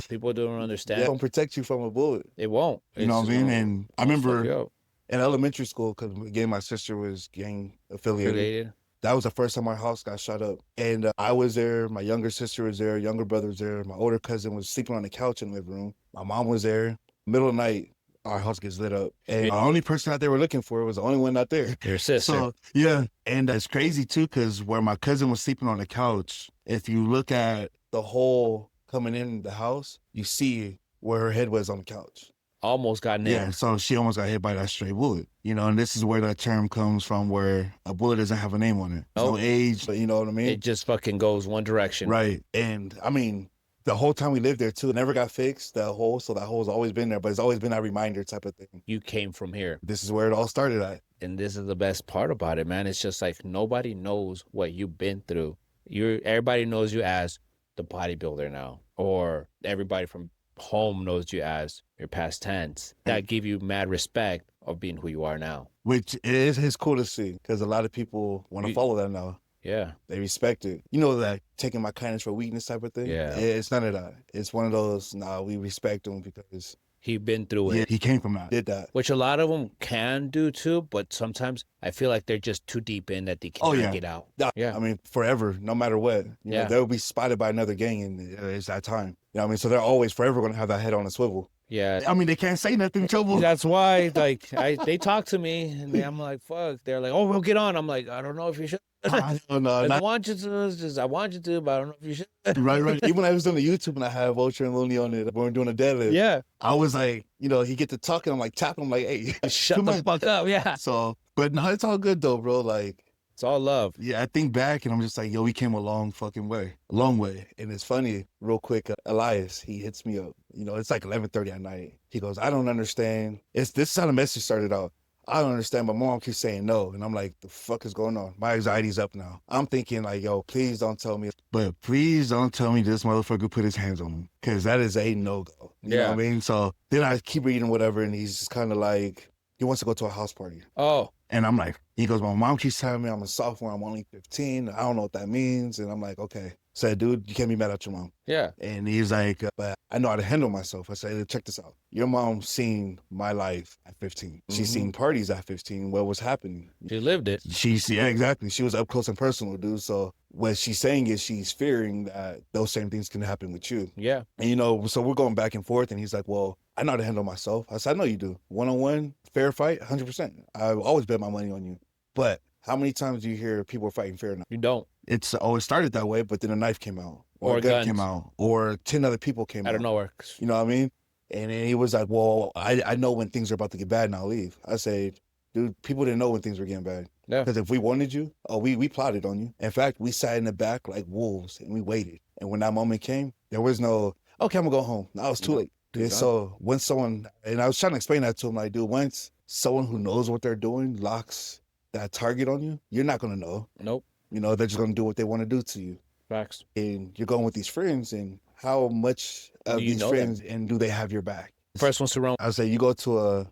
People don't understand. It won't protect you from a bullet. It won't. You know what I mean? And I remember in elementary school, because again, my sister was gang affiliated. That was the first time our house got shot up. And I was there. My younger sister was there. Younger brother was there. My older cousin was sleeping on the couch in the living room. My mom was there. Middle of the night, our house gets lit up. And the only person that they were looking for was the only one not there. Your sister. So, yeah. And it's crazy, too, because where my cousin was sleeping on the couch, if you look at the hole coming in the house, you see where her head was on the couch. Almost got nailed. Yeah, so she almost got hit by that stray bullet. You know, and this is where that term comes from, where a bullet doesn't have a name on it. No age, but you know what I mean? It just fucking goes one direction. Right. And I mean, the whole time we lived there too, it never got fixed, that hole. So that hole's always been there, but it's always been that reminder type of thing. You came from here. This is where it all started at. And this is the best part about it, man. It's just like nobody knows what you've been through. Everybody knows you as the bodybuilder now, or everybody from home knows you as your past tense. That give you mad respect of being who you are now. Which is cool to see, because a lot of people want to follow that now. Yeah. They respect it. You know, that taking my kindness for weakness type of thing? Yeah. It's none of that. It's one of those, we respect him because he's been through it. Yeah, he came from that. Did that. Which a lot of them can do too, but sometimes I feel like they're just too deep in that they can't get out. Yeah. I mean, forever, no matter what. You know, they'll be spotted by another gang and it's that time. You know what I mean? So they're always forever going to have that head on a swivel. Yeah. I mean, they can't say nothing, trouble. That's why, like, they talk to me and I'm like, fuck. They're like, oh, we'll get on. I'm like, I don't know if you should. I want you to, I want you to, but I don't know if you should. Right. Even when I was doing the YouTube and I had Vulture and Looney on it, we were doing a deadlift. Yeah. I was like, you know, he get to talking, I'm like tapping him like, hey, shut the fuck up. Yeah. So, but no, it's all good though, bro. Like, it's all love. Yeah, I think back and I'm just like, yo, we came a long way. And it's funny, real quick, Elias, he hits me up. You know, it's like 11:30 at night. He goes, I don't understand. This is how the message started out. I don't understand. My mom keeps saying no. And I'm like, the fuck is going on? My anxiety's up now. I'm thinking like, yo, please don't tell me. But please don't tell me this motherfucker put his hands on me. Because that is a no-go. You know what I mean? So then I keep reading whatever. And he's just kind of like, he wants to go to a house party. Oh. And I'm like, he goes, my mom keeps telling me I'm a sophomore. I'm only 15. I don't know what that means. And I'm like, okay. So I said, dude, you can't be mad at your mom. Yeah. And he's like, but I know how to handle myself. I said, check this out. Your mom seen my life at 15. Mm-hmm. She's seen parties at 15. What was happening? She lived it. Yeah, exactly. She was up close and personal, dude. So what she's saying is she's fearing that those same things can happen with you. Yeah. And, you know, so we're going back and forth. And he's like, well, I know how to handle myself. I said, I know you do. One-on-one, fair fight, 100%. I've always bet my money on you. But how many times do you hear people are fighting fair now? You don't. It's always started that way, but then a knife came out. Or a gun guns. came out. Or 10 other people came out. Out of nowhere. You know what I mean? And then he was like, well, I know when things are about to get bad and I'll leave. I said, dude, people didn't know when things were getting bad. Yeah. Because if we wanted you, we plotted on you. In fact, we sat in the back like wolves and we waited. And when that moment came, there was no, okay, I'm going to go home. No, it's too late. Dude, so when someone, and I was trying to explain that to him, like, dude, once someone who knows what they're doing locks that target on you, you're not going to know. Nope. You know, they're just going to do what they want to do to you. Facts. And you're going with these friends, and how much of these friends, and do they have your back? First one's to run. I say, you go to a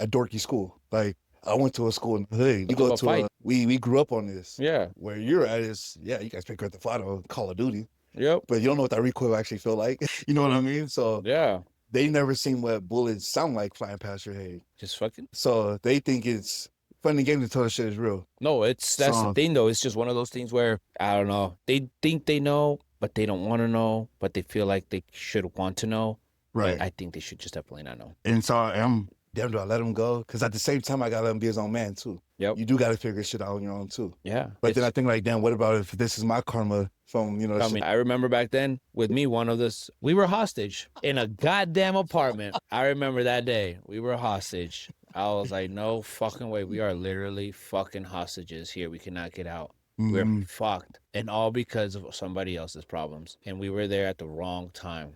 dorky school. Like, I went to a school in the hood. You go to we grew up on this. Yeah. Where you're at is, you guys play Grand Theft Auto, Call of Duty. Yep. But you don't know what that recoil actually feel like. You know what I mean? So yeah. they never seen what bullets sound like flying past your head. Just fucking. So they think it's funny games until the shit is real. No, that's the So- thing though. It's just one of those things where I don't know. They think they know, but they don't want to know, but they feel like they should want to know. Right. But I think they should just definitely not know. And so I'm, damn, do I let him go? Because at the same time, I got to let him be his own man, too. Yep. You do got to figure shit out on your own, too. Yeah. But then I think, like, damn, what about if this is my karma from, I mean, I remember back then with me, we were hostage in a goddamn apartment. I remember that day. We were hostage. I was like, no fucking way. We are literally fucking hostages here. We cannot get out. We're fucked. And all because of somebody else's problems. And we were there at the wrong time.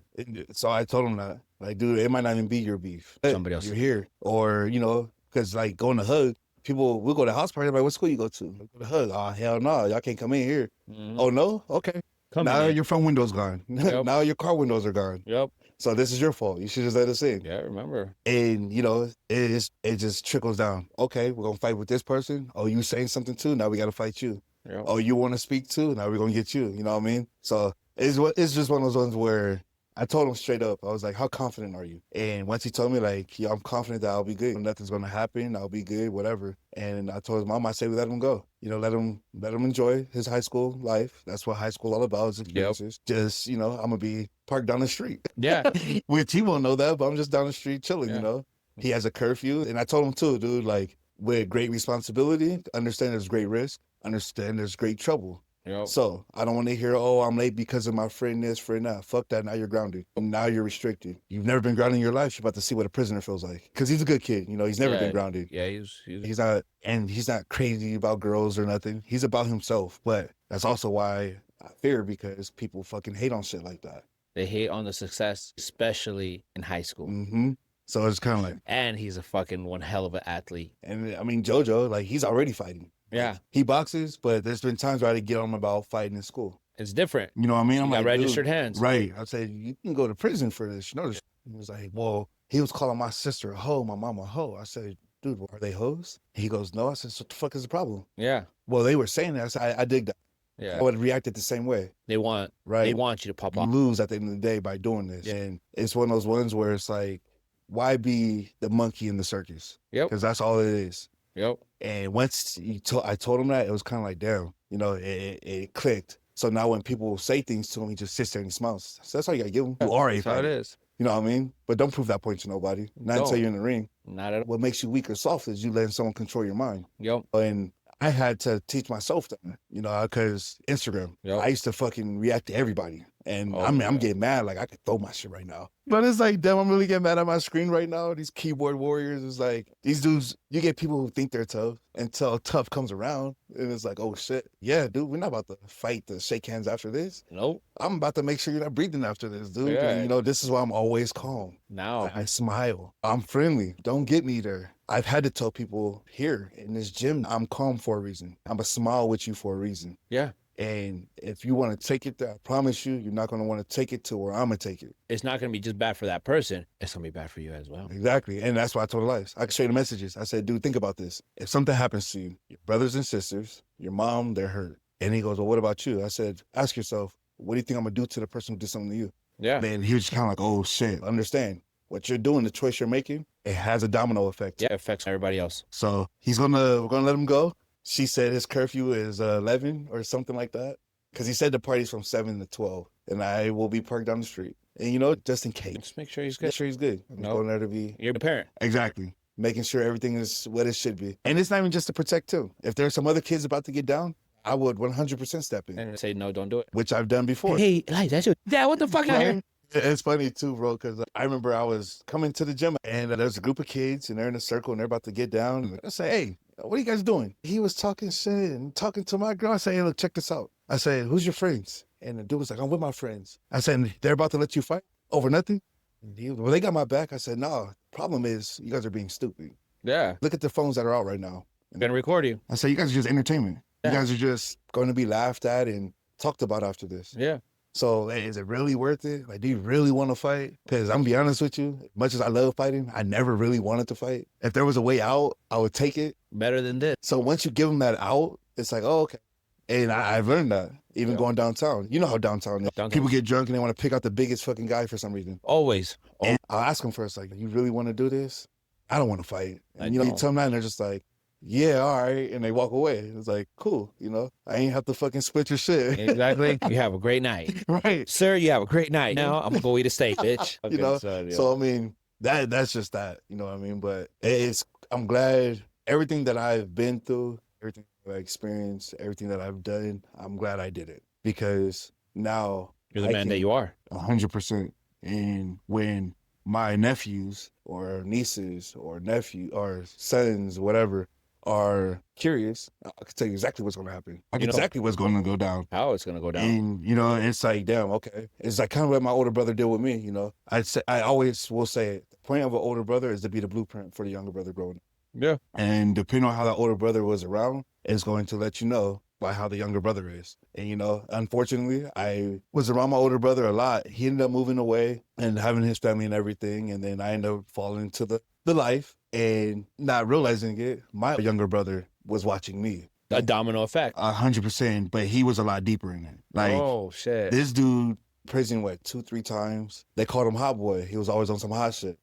So I told him that, like, dude, it might not even be your beef. Somebody else. You're here. Or, you know, because, like, going to hug, people, we'll go to house party. Like, what school you go to? Go to hug. Oh, hell no. Y'all can't come in here. Oh, no? Okay. Now your front window's gone. Yep. Now your car windows are gone. Yep. So this is your fault. You should just let us in. Yeah, I remember. And, you know, it just trickles down. Okay, we're going to fight with this person. Oh, you saying something too? Now we got to fight you. Yep. Oh, you want to speak too? Now we're going to get you. You know what I mean? So it's just one of those ones where I told him straight up. I was like, how confident are you? And once he told me, like, yeah, I'm confident that I'll be good. Nothing's going to happen. I'll be good, whatever. And I told his mom, I said, we let him go. You know, let him enjoy his high school life. That's what high school all about is experiences. Just, you know, I'm going to be parked down the street. Yeah. Which he won't know that, but I'm just down the street chilling, Yeah. you know? He has a curfew. And I told him too, dude, like, with great responsibility, understand there's great risk, understand there's great trouble. Yep. So I don't want to hear, oh, I'm late because of my friend this, friend that. Fuck that. Now you're grounded. Now you're restricted. You've never been grounded in your life. You're about to see what a prisoner feels like. Because he's a good kid. You know, he's never been grounded. Yeah, he's He's not crazy about girls or nothing. He's about himself. But that's also why I fear, because people fucking hate on shit like that. They hate on the success, especially in high school. Mm-hmm. So it's kind of like. And he's a fucking one hell of an athlete. And I mean, JoJo, like, he's already fighting. Yeah. He boxes, but there's been times where I had to get on him about fighting in school. It's different. You know what I mean? I'm You got like, registered dude, hands. Right. I said, you can go to prison for this. You know this. He was like, well, he was calling my sister a hoe, my mom a hoe. I said, dude, are they hoes? He goes, no. I said, so what the fuck is the problem? Yeah. Well, they were saying that. I said, I dig that. Yeah. I would have reacted the same way. They want Right. you to pop You off. lose at the end of the day by doing this. Yeah. And it's one of those ones where it's like, why be the monkey in the circus? Yep. Because that's all it is. Yep. And once I told him that, it was kind of like, damn, you know, it clicked. So now when people say things to him, he just sits there and he smiles. So that's all you got to give him. You are a That's how it fighter. is. You know what I mean? But don't prove that point to nobody. Not until Don't. you're in the ring. Not at all. What makes you weak or soft is you letting someone control your mind. Yep. And I had to teach myself that, you know, because Instagram, Yep. I used to fucking react to everybody. And Oh, I'm yeah. getting mad. Like, I could throw my shit right now. But it's like, damn, I'm really getting mad at my screen right now. These keyboard warriors, it's like, these dudes, you get people who think they're tough until tough comes around. And it's like, oh, shit. Yeah, dude, we're not about to fight to shake hands after this. Nope. I'm about to make sure you're not breathing after this, dude. Yeah. And, you know, this is why I'm always calm. Now. I smile. I'm friendly. Don't get me there. I've had to tell people here in this gym, I'm calm for a reason. I'm a smile with you for a reason. Yeah. And if you want to take it there, I promise you, you're not going to want to take it to where I'm going to take it. It's not going to be just bad for that person. It's going to be bad for you as well. Exactly. And that's why I told Elias. I could show you the messages. I said, dude, think about this. If something happens to you, your brothers and sisters, your mom, they're hurt. And he goes, well, what about you? I said, ask yourself, what do you think I'm going to do to the person who did something to you? Yeah. Man, he was just kind of like, oh, shit. Understand what you're doing, the choice you're making, it has a domino effect. Yeah. It affects everybody else. So we're going to let him go. She said his curfew is 11 or something like that. Because he said the party's from 7 to 12. And I will be parked down the street. And, you know, just in case. Just make sure he's Make good. sure he's good. I'm Nope. going there to be. You're a parent. Exactly. Making sure everything is what it should be. And it's not even just to protect him. If there's some other kids about to get down, I would 100% step in. And say, no, don't do it. Which I've done before. Hey, like, that's your dad. What the fuck out here? It's funny too, bro, because I remember I was coming to the gym and there's a group of kids and they're in a circle and they're about to get down. And I say, hey, what are you guys doing? He was talking shit and talking to my girl. I say, hey, look, check this out. I said, who's your friends? And the dude was like, I'm with my friends. I said, they're about to let you fight over nothing? And he was, well, they got my back. I said, no, problem is you guys are being stupid. Yeah. Look at the phones that are out right now. I'm going to record you. I said, you guys are just entertainment. Yeah. You guys are just going to be laughed at and talked about after this. Yeah. So hey, is it really worth it? Like, do you really want to fight? Because I'm gonna be honest with you, as much as I love fighting, I never really wanted to fight. If there was a way out, I would take it. Better than this. So once you give them that out, it's like, oh, okay. And I've learned that, even Yeah. going downtown. You know how downtown is. Downtown. People get drunk and they want to pick out the biggest fucking guy for some reason. Always. And I'll ask them first, like, you really want to do this? I don't want to fight. I And, you know, you don't. tell them that and they're just like, yeah, all right. And they walk away. It's like, cool, you know, I ain't have to fucking split your shit. Exactly. You have a great night. Right. Sir, you have a great night. Now I'm gonna go eat a steak, bitch. You know, so I mean, that's just that, you know what I mean? But I'm glad everything that I've been through, everything that I experienced, everything that I've done, I'm glad I did it, because now You're the man that you are. 100%. And when my nephews or nieces or or sons, whatever, are curious, I can tell you exactly what's going to happen. I You can know- exactly what's going to go down. How it's gonna go down. And, you know, it's like, damn, okay. It's like kind of what my older brother did with me, you know. I always will say it. The point of an older brother is to be the blueprint for the younger brother growing up. Yeah. And depending on how that older brother was around, it's going to let you know by how the younger brother is. And, you know, unfortunately, I was around my older brother a lot. He ended up moving away and having his family and everything. And then I ended up falling into the life and not realizing it. My younger brother was watching me. A domino effect. 100%, but he was a lot deeper in it. Like, oh shit. this dude, prison, 2-3 times. They called him Hot Boy. He was always on some hot shit.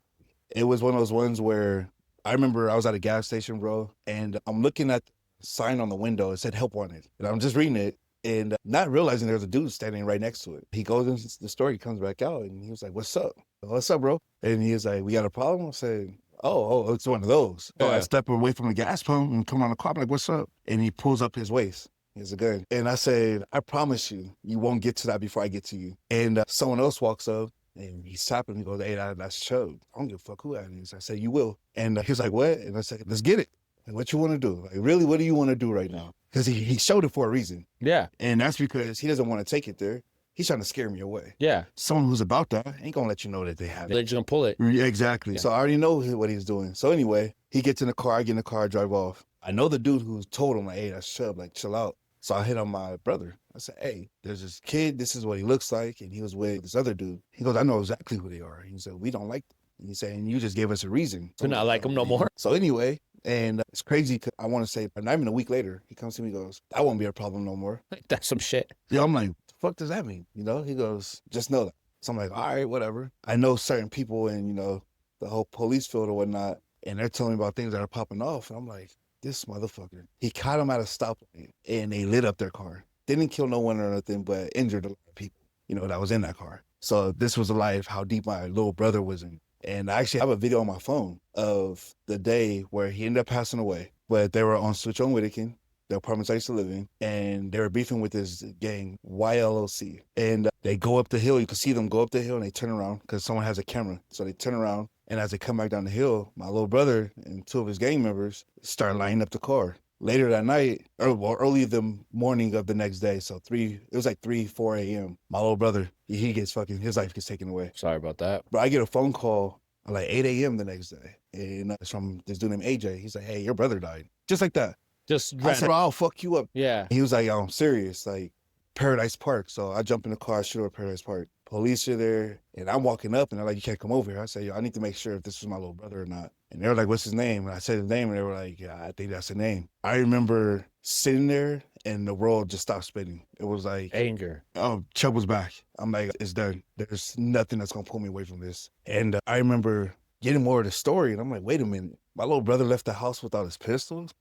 It was one of those ones where I remember I was at a gas station, bro, and I'm looking at the sign on the window. It said help wanted. And I'm just reading it and not realizing there's a dude standing right next to it. He goes into the store, he comes back out, and he was like, what's up? What's up, bro? And he was like, we got a problem? I said, oh, it's one of those. So I Yeah. step away from the gas pump and come on the car. I'm like, what's up? And he pulls up his waist. He has a gun. And I said, I promise you, you won't get to that before I get to you. And someone else walks up and he's tapping. He goes, hey, that's Chubb. I don't give a fuck who that is. I said, you will. And he was like, what? And I said, let's get it. Like, what you want to do? Like, really, what do you want to do right now? Because he showed it for a reason. Yeah. And that's because he doesn't want to take it there. He's trying to scare me away. Yeah. Someone who's about that ain't going to let you know that they have it. They're just gonna pull it. Yeah, exactly. Yeah. So I already know what he's doing. So anyway, he gets in the car, I get in the car, drive off. I know the dude who told him, like, hey, that's Chubb, like, chill out. So I hit on my brother. I said, hey, there's this kid, this is what he looks like, and he was with this other dude. He goes, I know exactly who they are. He said, we don't like them. And he said, and you just gave us a reason. To not like him no more. So anyway, and it's crazy, 'cause I want to say, not even a week later, he comes to me and goes, that won't be a problem no more. That's some shit. Yeah, I'm like, the fuck does that mean? You know, he goes, just know that. So I'm like, all right, whatever. I know certain people in, you know, the whole police field or whatnot, and they're telling me about things that are popping off. And I'm like, this motherfucker. He caught him at a stoplight and they lit up their car. Didn't kill no one or nothing, but injured a lot of people, you know, that was in that car. So this was a life how deep my little brother was in. And I actually have a video on my phone of the day where he ended up passing away. But they were on Switch on Whittakin, the apartments I used to live in, and they were beefing with this gang, YLOC. And they go up the hill. You can see them go up the hill and they turn around because someone has a camera. So they turn around. And as they come back down the hill, my little brother and 2 of his gang members start lining up the car. Later that night, early the morning of the next day, so it was like 4 a.m. My little brother, he gets his life gets taken away. Sorry about that. But I get a phone call at like 8 a.m. the next day. And it's from this dude named AJ. He's like, hey, your brother died. Just like that. Just I said, bro, I'll fuck you up. yeah. He was like, yo, I'm serious. Like, Paradise Park. So I jump in the car, shoot up Paradise Park. Police are there, and I'm walking up, and they're like, you can't come over here. I said, yo, I need to make sure if this was my little brother or not. And they were like, what's his name? And I said his name, and they were like, yeah, I think that's the name. I remember sitting there, and the world just stopped spinning. It was like, Anger. oh, Chubb was back. I'm like, it's done. There's nothing that's going to pull me away from this. And I remember getting more of the story, and I'm like, wait a minute. My little brother left the house without his pistols?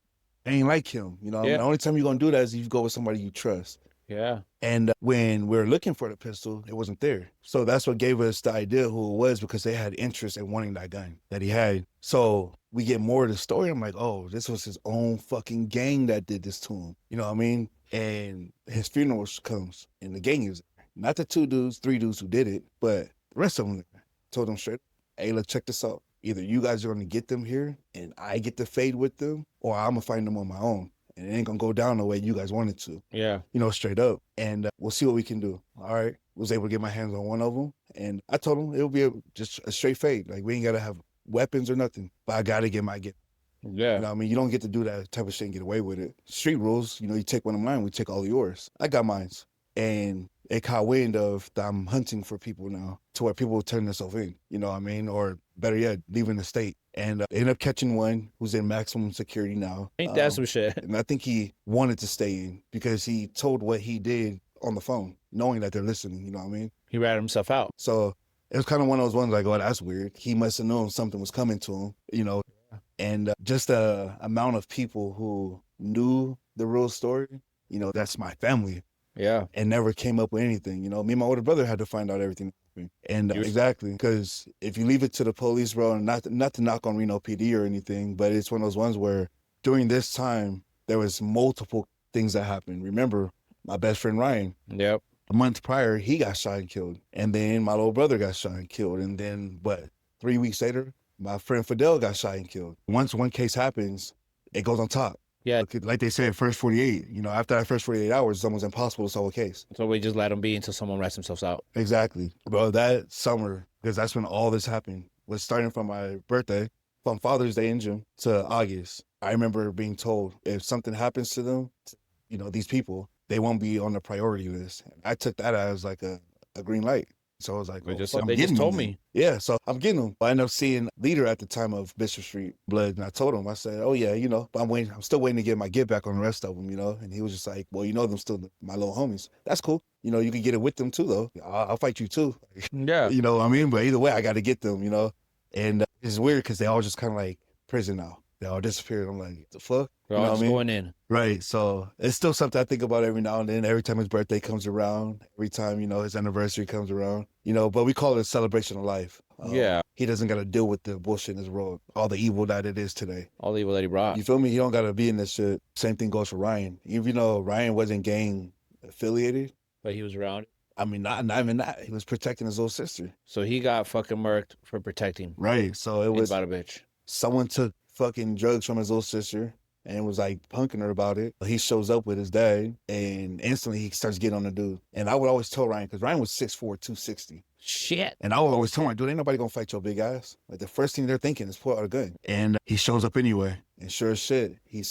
I ain't like him. You know, Yeah. the only time you're going to do that is if you go with somebody you trust. Yeah. And when we were looking for the pistol, it wasn't there. So that's what gave us the idea who it was, because they had interest in wanting that gun that he had. So we get more of the story. I'm like, oh, this was his own fucking gang that did this to him. You know what I mean? And his funeral comes, and the gang is there. Not the 3 dudes who did it, but the rest of them told them straight, hey, look, check this out. Either you guys are going to get them here and I get to fade with them, or I'm going to find them on my own. And it ain't going to go down the way you guys wanted to. Yeah. You know, straight up. And we'll see what we can do. All right. Was able to get my hands on one of them. And I told him it'll be just a straight fade. Like, we ain't got to have weapons or nothing. But I got to get my get. Yeah. You know what I mean? You don't get to do that type of shit and get away with it. Street rules, you know, you take one of mine, we take all of yours. I got mines. And it caught wind of that I'm hunting for people now, to where people will turn themselves in, you know what I mean? Or better yet, leaving the state. And ended up catching one who's in maximum security now. Ain't that some shit? And I think he wanted to stay in because he told what he did on the phone, knowing that they're listening, you know what I mean? He ratted himself out. So it was kind of one of those ones like, oh, that's weird. He must have known something was coming to him, you know? And just the amount of people who knew the real story, you know, that's my family. Yeah. And never came up with anything. You know, me and my older brother had to find out everything. And exactly, because if you leave it to the police, bro, and not to knock on Reno PD or anything, but it's one of those ones where during this time, there was multiple things that happened. Remember, my best friend Ryan. Yep. A month prior, he got shot and killed. And then my little brother got shot and killed. And then, 3 weeks later, my friend Fidel got shot and killed. Once one case happens, it goes on top. Yeah. Like they said, first 48, you know, after that first 48 hours, it's almost impossible to solve a case. So we just let them be until someone writes themselves out. Exactly. Bro, that summer, because that's when all this happened, was starting from my birthday, from Father's Day in June to August. I remember being told if something happens to them, you know, these people, they won't be on the priority list. I took that as like a green light. So I was like, They just getting told them. me. Yeah, so I'm getting them. I ended up seeing leader at the time of Bishop Street Blood, and I told him, I said, oh yeah, you know, but I'm still waiting to get my get back on the rest of them, you know. And he was just like, well, you know, them still my little homies. That's cool. You know, you can get it with them too, though. I'll fight you too. Yeah. You know what I mean? But either way, I got to get them, you know. And it's weird because they all just kind of like prison now. They all disappeared. I'm like, the fuck? They're You know all what I just mean? going in. Right. So it's still something I think about every now and then. Every time his birthday comes around, every time, you know, his anniversary comes around, you know, but we call it a celebration of life. Yeah. He doesn't got to deal with the bullshit in his world, all the evil that it is today. All the evil that he brought. You feel me? He don't got to be in this shit. Same thing goes for Ryan. Even though Ryan wasn't gang affiliated. But he was around. I mean, not even that. He was protecting his little sister. So he got fucking murked for protecting. Right. So it was about a bitch. Someone took fucking drugs from his little sister and was like punking her about it. He shows up with his dad and instantly he starts getting on the dude. And I would always tell Ryan, because Ryan was 6'4", 260. Shit. And I would always tell him, dude, ain't nobody gonna fight your big ass. Like the first thing they're thinking is pull out a gun. And he shows up anyway. And sure as shit, she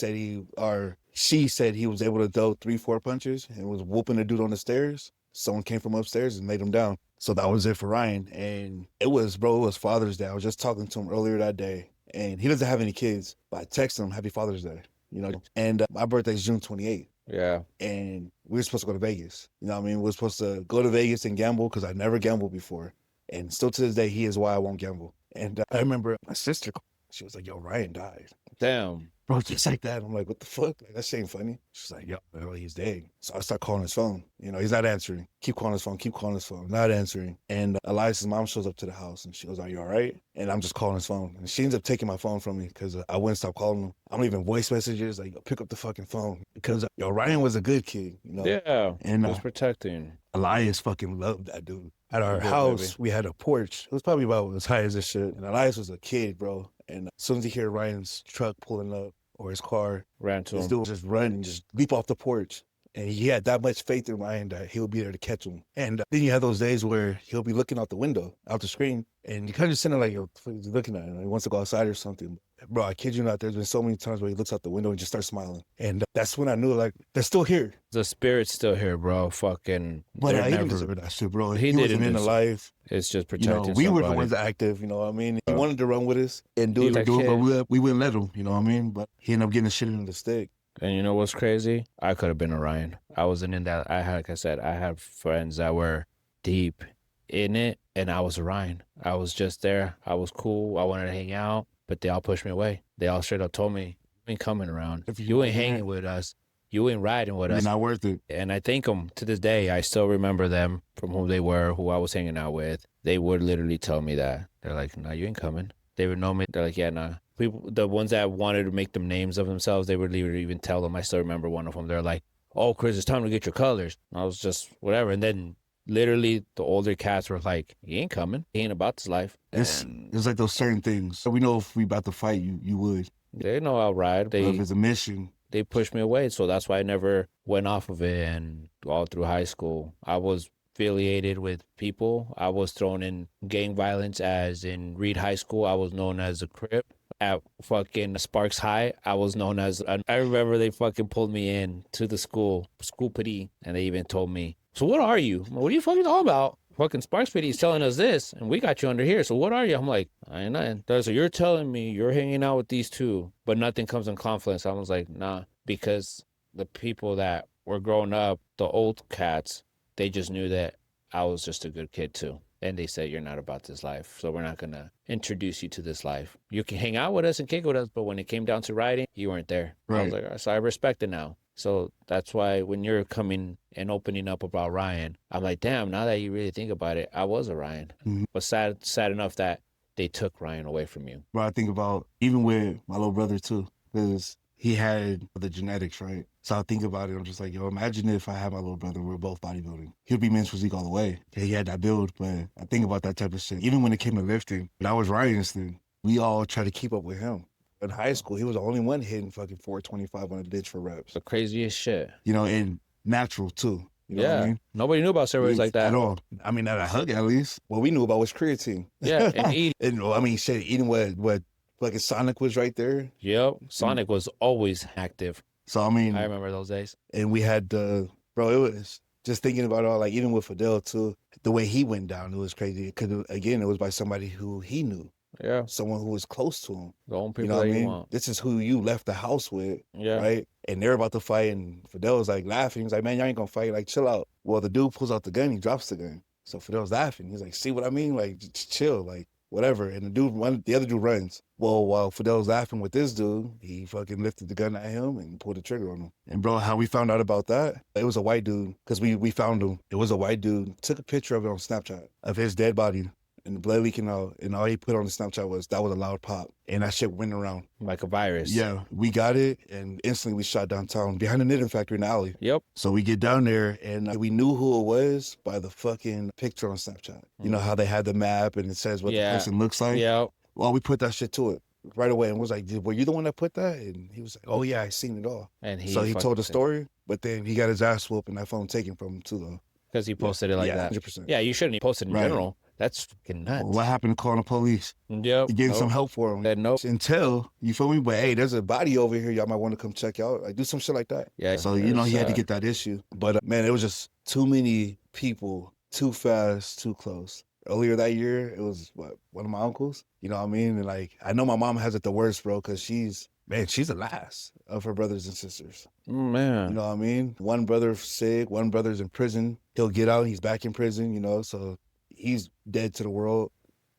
said he was able to throw 3-4 punches and was whooping the dude on the stairs. Someone came from upstairs and laid him down. So that was it for Ryan. And it was Father's Day. I was just talking to him earlier that day. And he doesn't have any kids, but I texted him, Happy Father's Day, you know. And my birthday's June 28th. Yeah. And we were supposed to go to Vegas. You know what I mean? We were supposed to go to Vegas and gamble because I never gambled before. And still to this day, he is why I won't gamble. And I remember my sister, she was like, yo, Ryan died. Damn. Bro, just like that. I'm like, what the fuck? Like, that shit ain't funny. She's like, yo, bro, he's dead. So I start calling his phone. You know, he's not answering. Keep calling his phone, not answering. And Elias's mom shows up to the house and she goes, are you all right? And I'm just calling his phone. And she ends up taking my phone from me because I wouldn't stop calling him. I'm leaving voice messages, like, yo, pick up the fucking phone. Because, yo, Ryan was a good kid, you know? Yeah. And he was protecting. Elias fucking loved that dude. At our house, we had a porch. It was probably about as high as this shit. And Elias was a kid, bro. And as soon as he heard Ryan's truck pulling up or his car, ran to him. This dude would just run and just leap off the porch. And he had that much faith in Ryan that he'll be there to catch him. And then you have those days where he'll be looking out the window, out the screen, and you kind of just sitting there like, yo, what the fuck is he looking at? And he wants to go outside or something. Bro, I kid you not, there's been so many times where he looks out the window and just starts smiling. And that's when I knew, like, they're still here. The spirit's still here, bro. Fucking. But he didn't deserve that shit, bro. He wasn't in the life. It's just protecting you know, we were the ones active, you know what I mean? He wanted to run with us and do it, but we wouldn't let him, you know what I mean? But he ended up getting the shit into the stick. And you know what's crazy? I could have been Orion. I wasn't in that. Like I said, I had friends that were deep in it, and I was Orion. I was just there. I was cool. I wanted to hang out, but they all pushed me away. They all straight up told me, you ain't coming around. If you ain't hanging with us, you ain't riding with us. It's not worth it. And I thank them to this day. I still remember them from who they were, who I was hanging out with. They would literally tell me that. They're like, nah, you ain't coming. They would know me. They're like, yeah, nah. People, the ones that wanted to make them names of themselves, they would even tell them. I still remember one of them. They're like, oh, Chris, it's time to get your colors. And I was just, whatever. And then literally the older cats were like, he ain't coming. He ain't about this life. It's like those certain things. So we know if we about to fight, you would. They know I'll ride. If it's a mission. They pushed me away. So that's why I never went off of it. And all through high school, I was affiliated with people. I was thrown in gang violence as in Reed High School. I was known as a Crip. At fucking Sparks High, I was known as, I remember they fucking pulled me in to the school petty, and they even told me, So what are you? What are you fucking talking about? Fucking Sparks Pity is telling us this, and we got you under here. So what are you? I'm like, I ain't nothing. So you're telling me you're hanging out with these two, but nothing comes in conflict. I was like, nah, because the people that were growing up, the old cats, they just knew that I was just a good kid too. And they said, you're not about this life, so we're not going to introduce you to this life. You can hang out with us and kick with us, but when it came down to riding, you weren't there. Right. I was like, so I respect it now. So that's why when you're coming and opening up about Ryan, I'm like, damn, now that you really think about it, I was a Ryan. Mm-hmm. But sad enough that they took Ryan away from you. But I think about even with my little brother too, because he had the genetics, right? So I think about it, I'm just like, yo, imagine if I had my little brother, we're both bodybuilding. He'll be men's physique all the way. Yeah, he had that build, but I think about that type of shit. Even when it came to lifting, when I was Ryan's thing, we all tried to keep up with him. In high school, he was the only one hitting fucking 425 on a ditch for reps. The craziest shit. You know, and natural too. You know what I mean? Nobody knew about steroids like that. At all. I mean, at a hug at least. What we knew about was creatine. Yeah, and eating. And I mean, shit, eating what fucking Sonic was right there. Yep, Sonic was always active. So, I mean. I remember those days. And we had, bro, it was just thinking about it all, like even with Fidel too, the way he went down, it was crazy. Because again, it was by somebody who he knew. Yeah. Someone who was close to him. The only people you know what that I you mean? want. This is who you left the house with. Yeah. Right? And they're about to fight, and Fidel was like laughing. He was like, man, y'all ain't gonna fight. Like, chill out. Well, the dude pulls out the gun, he drops the gun. So Fidel's laughing. He's like, see what I mean? Like, just chill, like, whatever. And the other dude runs. Well, while Fidel's laughing with this dude, he fucking lifted the gun at him and pulled the trigger on him. And bro, how we found out about that? It was a white dude, because we found him. It was a white dude. Took a picture of it on Snapchat of his dead body. And the blood leaking out, and all he put on the Snapchat was a loud pop, and that shit went around like a virus. Yeah, we got it, and instantly we shot downtown behind the knitting factory in the alley. Yep. So we get down there, and we knew who it was by the fucking picture on Snapchat. You know how they had the map and it says what the person looks like. Yeah. Well, we put that shit to it right away, and was like, "Were you the one that put that?" And he was like, "Oh yeah, I seen it all." And so he told the story, but then he got his ass whooped, and that phone taken from him too, though. Because he posted it like that. 100%. Yeah, you shouldn't post it in general. That's fucking nuts. Well, what happened to calling the police? Yep. Getting some help for him. Nope. Until, you feel me? But hey, there's a body over here. Y'all might want to come check out. Like, do some shit like that. Yeah. So, you know, he had to get that issue. But man, it was just too many people, too fast, too close. Earlier that year, it was one of my uncles. You know what I mean? And like, I know my mom has it the worst, bro, because she's the last of her brothers and sisters. Man. You know what I mean? One brother's sick, one brother's in prison. He'll get out, he's back in prison, you know, so he's dead to the world.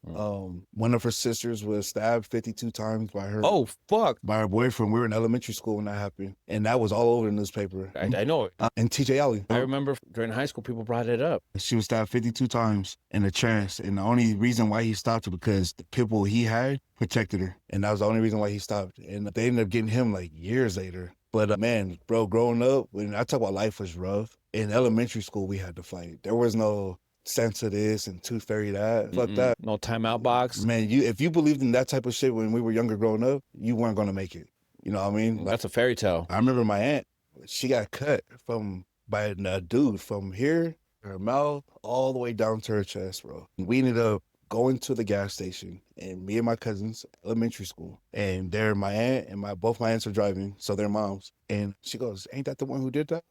One of her sisters was stabbed 52 times by her. Oh, fuck. By her boyfriend. We were in elementary school when that happened. And that was all over the newspaper. I know it. And TJ Alley. I remember during high school, people brought it up. She was stabbed 52 times in the chest. And the only reason why he stopped her because the people he had protected her. And that was the only reason why he stopped. And they ended up getting him like years later. But man, bro, growing up, when I talk about life was rough, in elementary school, we had to fight. There was no sense of this and tooth fairy that. Fuck that. No timeout box. Man, if you believed in that type of shit when we were younger growing up, you weren't going to make it. You know what I mean? That's a fairy tale. I remember my aunt, she got cut by a dude from here, her mouth, all the way down to her chest, bro. We ended up going to the gas station, and me and my cousins, elementary school, and there my aunt and both my aunts are driving, so they're moms. And she goes, "Ain't that the one who did that?"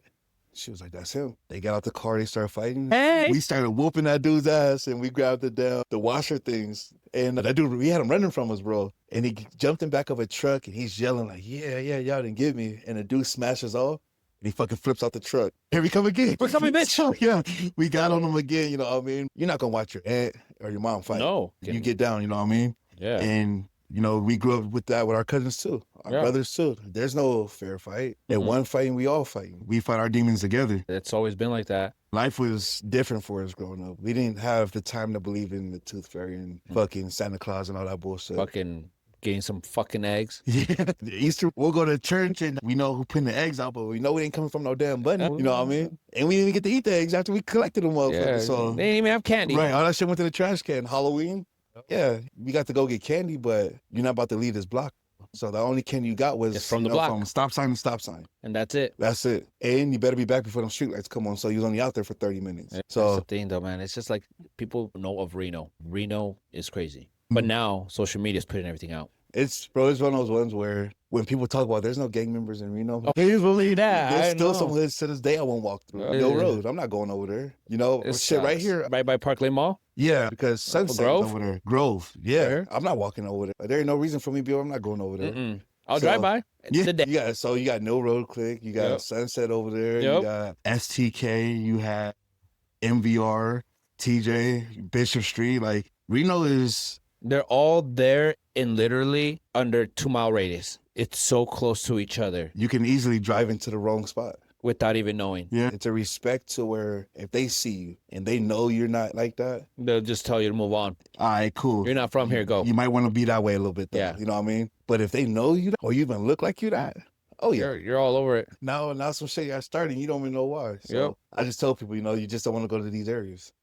She was like, "That's him." They got out the car, they started fighting. Hey! We started whooping that dude's ass, and we grabbed the washer things. And that dude, we had him running from us, bro. And he jumped in back of a truck, and he's yelling like, yeah, y'all didn't get me. And the dude smashes off, and he fucking flips out the truck. Here we come again. We're coming, bitch. Yeah, we got on him again, you know what I mean? You're not going to watch your aunt or your mom fight. No. You get down, you know what I mean? Yeah. And, you know, we grew up with that with our cousins too, our brothers too. There's no fair fight. At one fighting, we all fighting. We fight our demons together. It's always been like that. Life was different for us growing up. We didn't have the time to believe in the tooth fairy and fucking Santa Claus and all that bullshit. Fucking getting some fucking eggs. Yeah. Easter, we'll go to church and we know who putting the eggs out, but we know it ain't coming from no damn bunny. You know what I mean? And we didn't even get to eat the eggs after we collected them motherfuckers. Yeah, so they didn't even have candy. Right, all that shit went to the trash can. Halloween, yeah, we got to go get candy, but you're not about to leave this block. So the only candy you got was just from the block. From stop sign to stop sign. And that's it. That's it. And you better be back before them street lights come on. So you was only out there for 30 minutes. That's So the thing though, man. It's just like people know of Reno. Reno is crazy. But now social media is putting everything out. It's one of those ones where when people talk about there's no gang members in Reno, Please believe that. there's I still know. some hoods to this day I won't walk through. No road. I'm not going over there. You know, It shit right sucks. here. Right by Park Lane Mall. Yeah, because Sunset Grove? over there. Grove. Yeah. Sure. I'm not walking over there. There ain't no reason for me to be over. I'm not going over there. Mm-mm. I'll So, drive by. Yeah, The day. you got No Road Click, you got Yep. Sunset over there, Yep. you got STK, you have MVR, TJ, Bishop Street. Like Reno is They're all there in literally under 2 mile radius. It's so close to each other you can easily drive into the wrong spot. without even knowing. Yeah. It's a respect to where if they see you and they know you're not like that, They'll just tell you to move on. all right, cool. You're not from here, go. You might want to be that way a little bit though. Yeah. You know what I mean? But if they know you or you even look like you that, oh yeah. You're all over it. Now some shit got started, you don't even know why. So Yep. I just tell people, you know, you just don't want to go to these areas.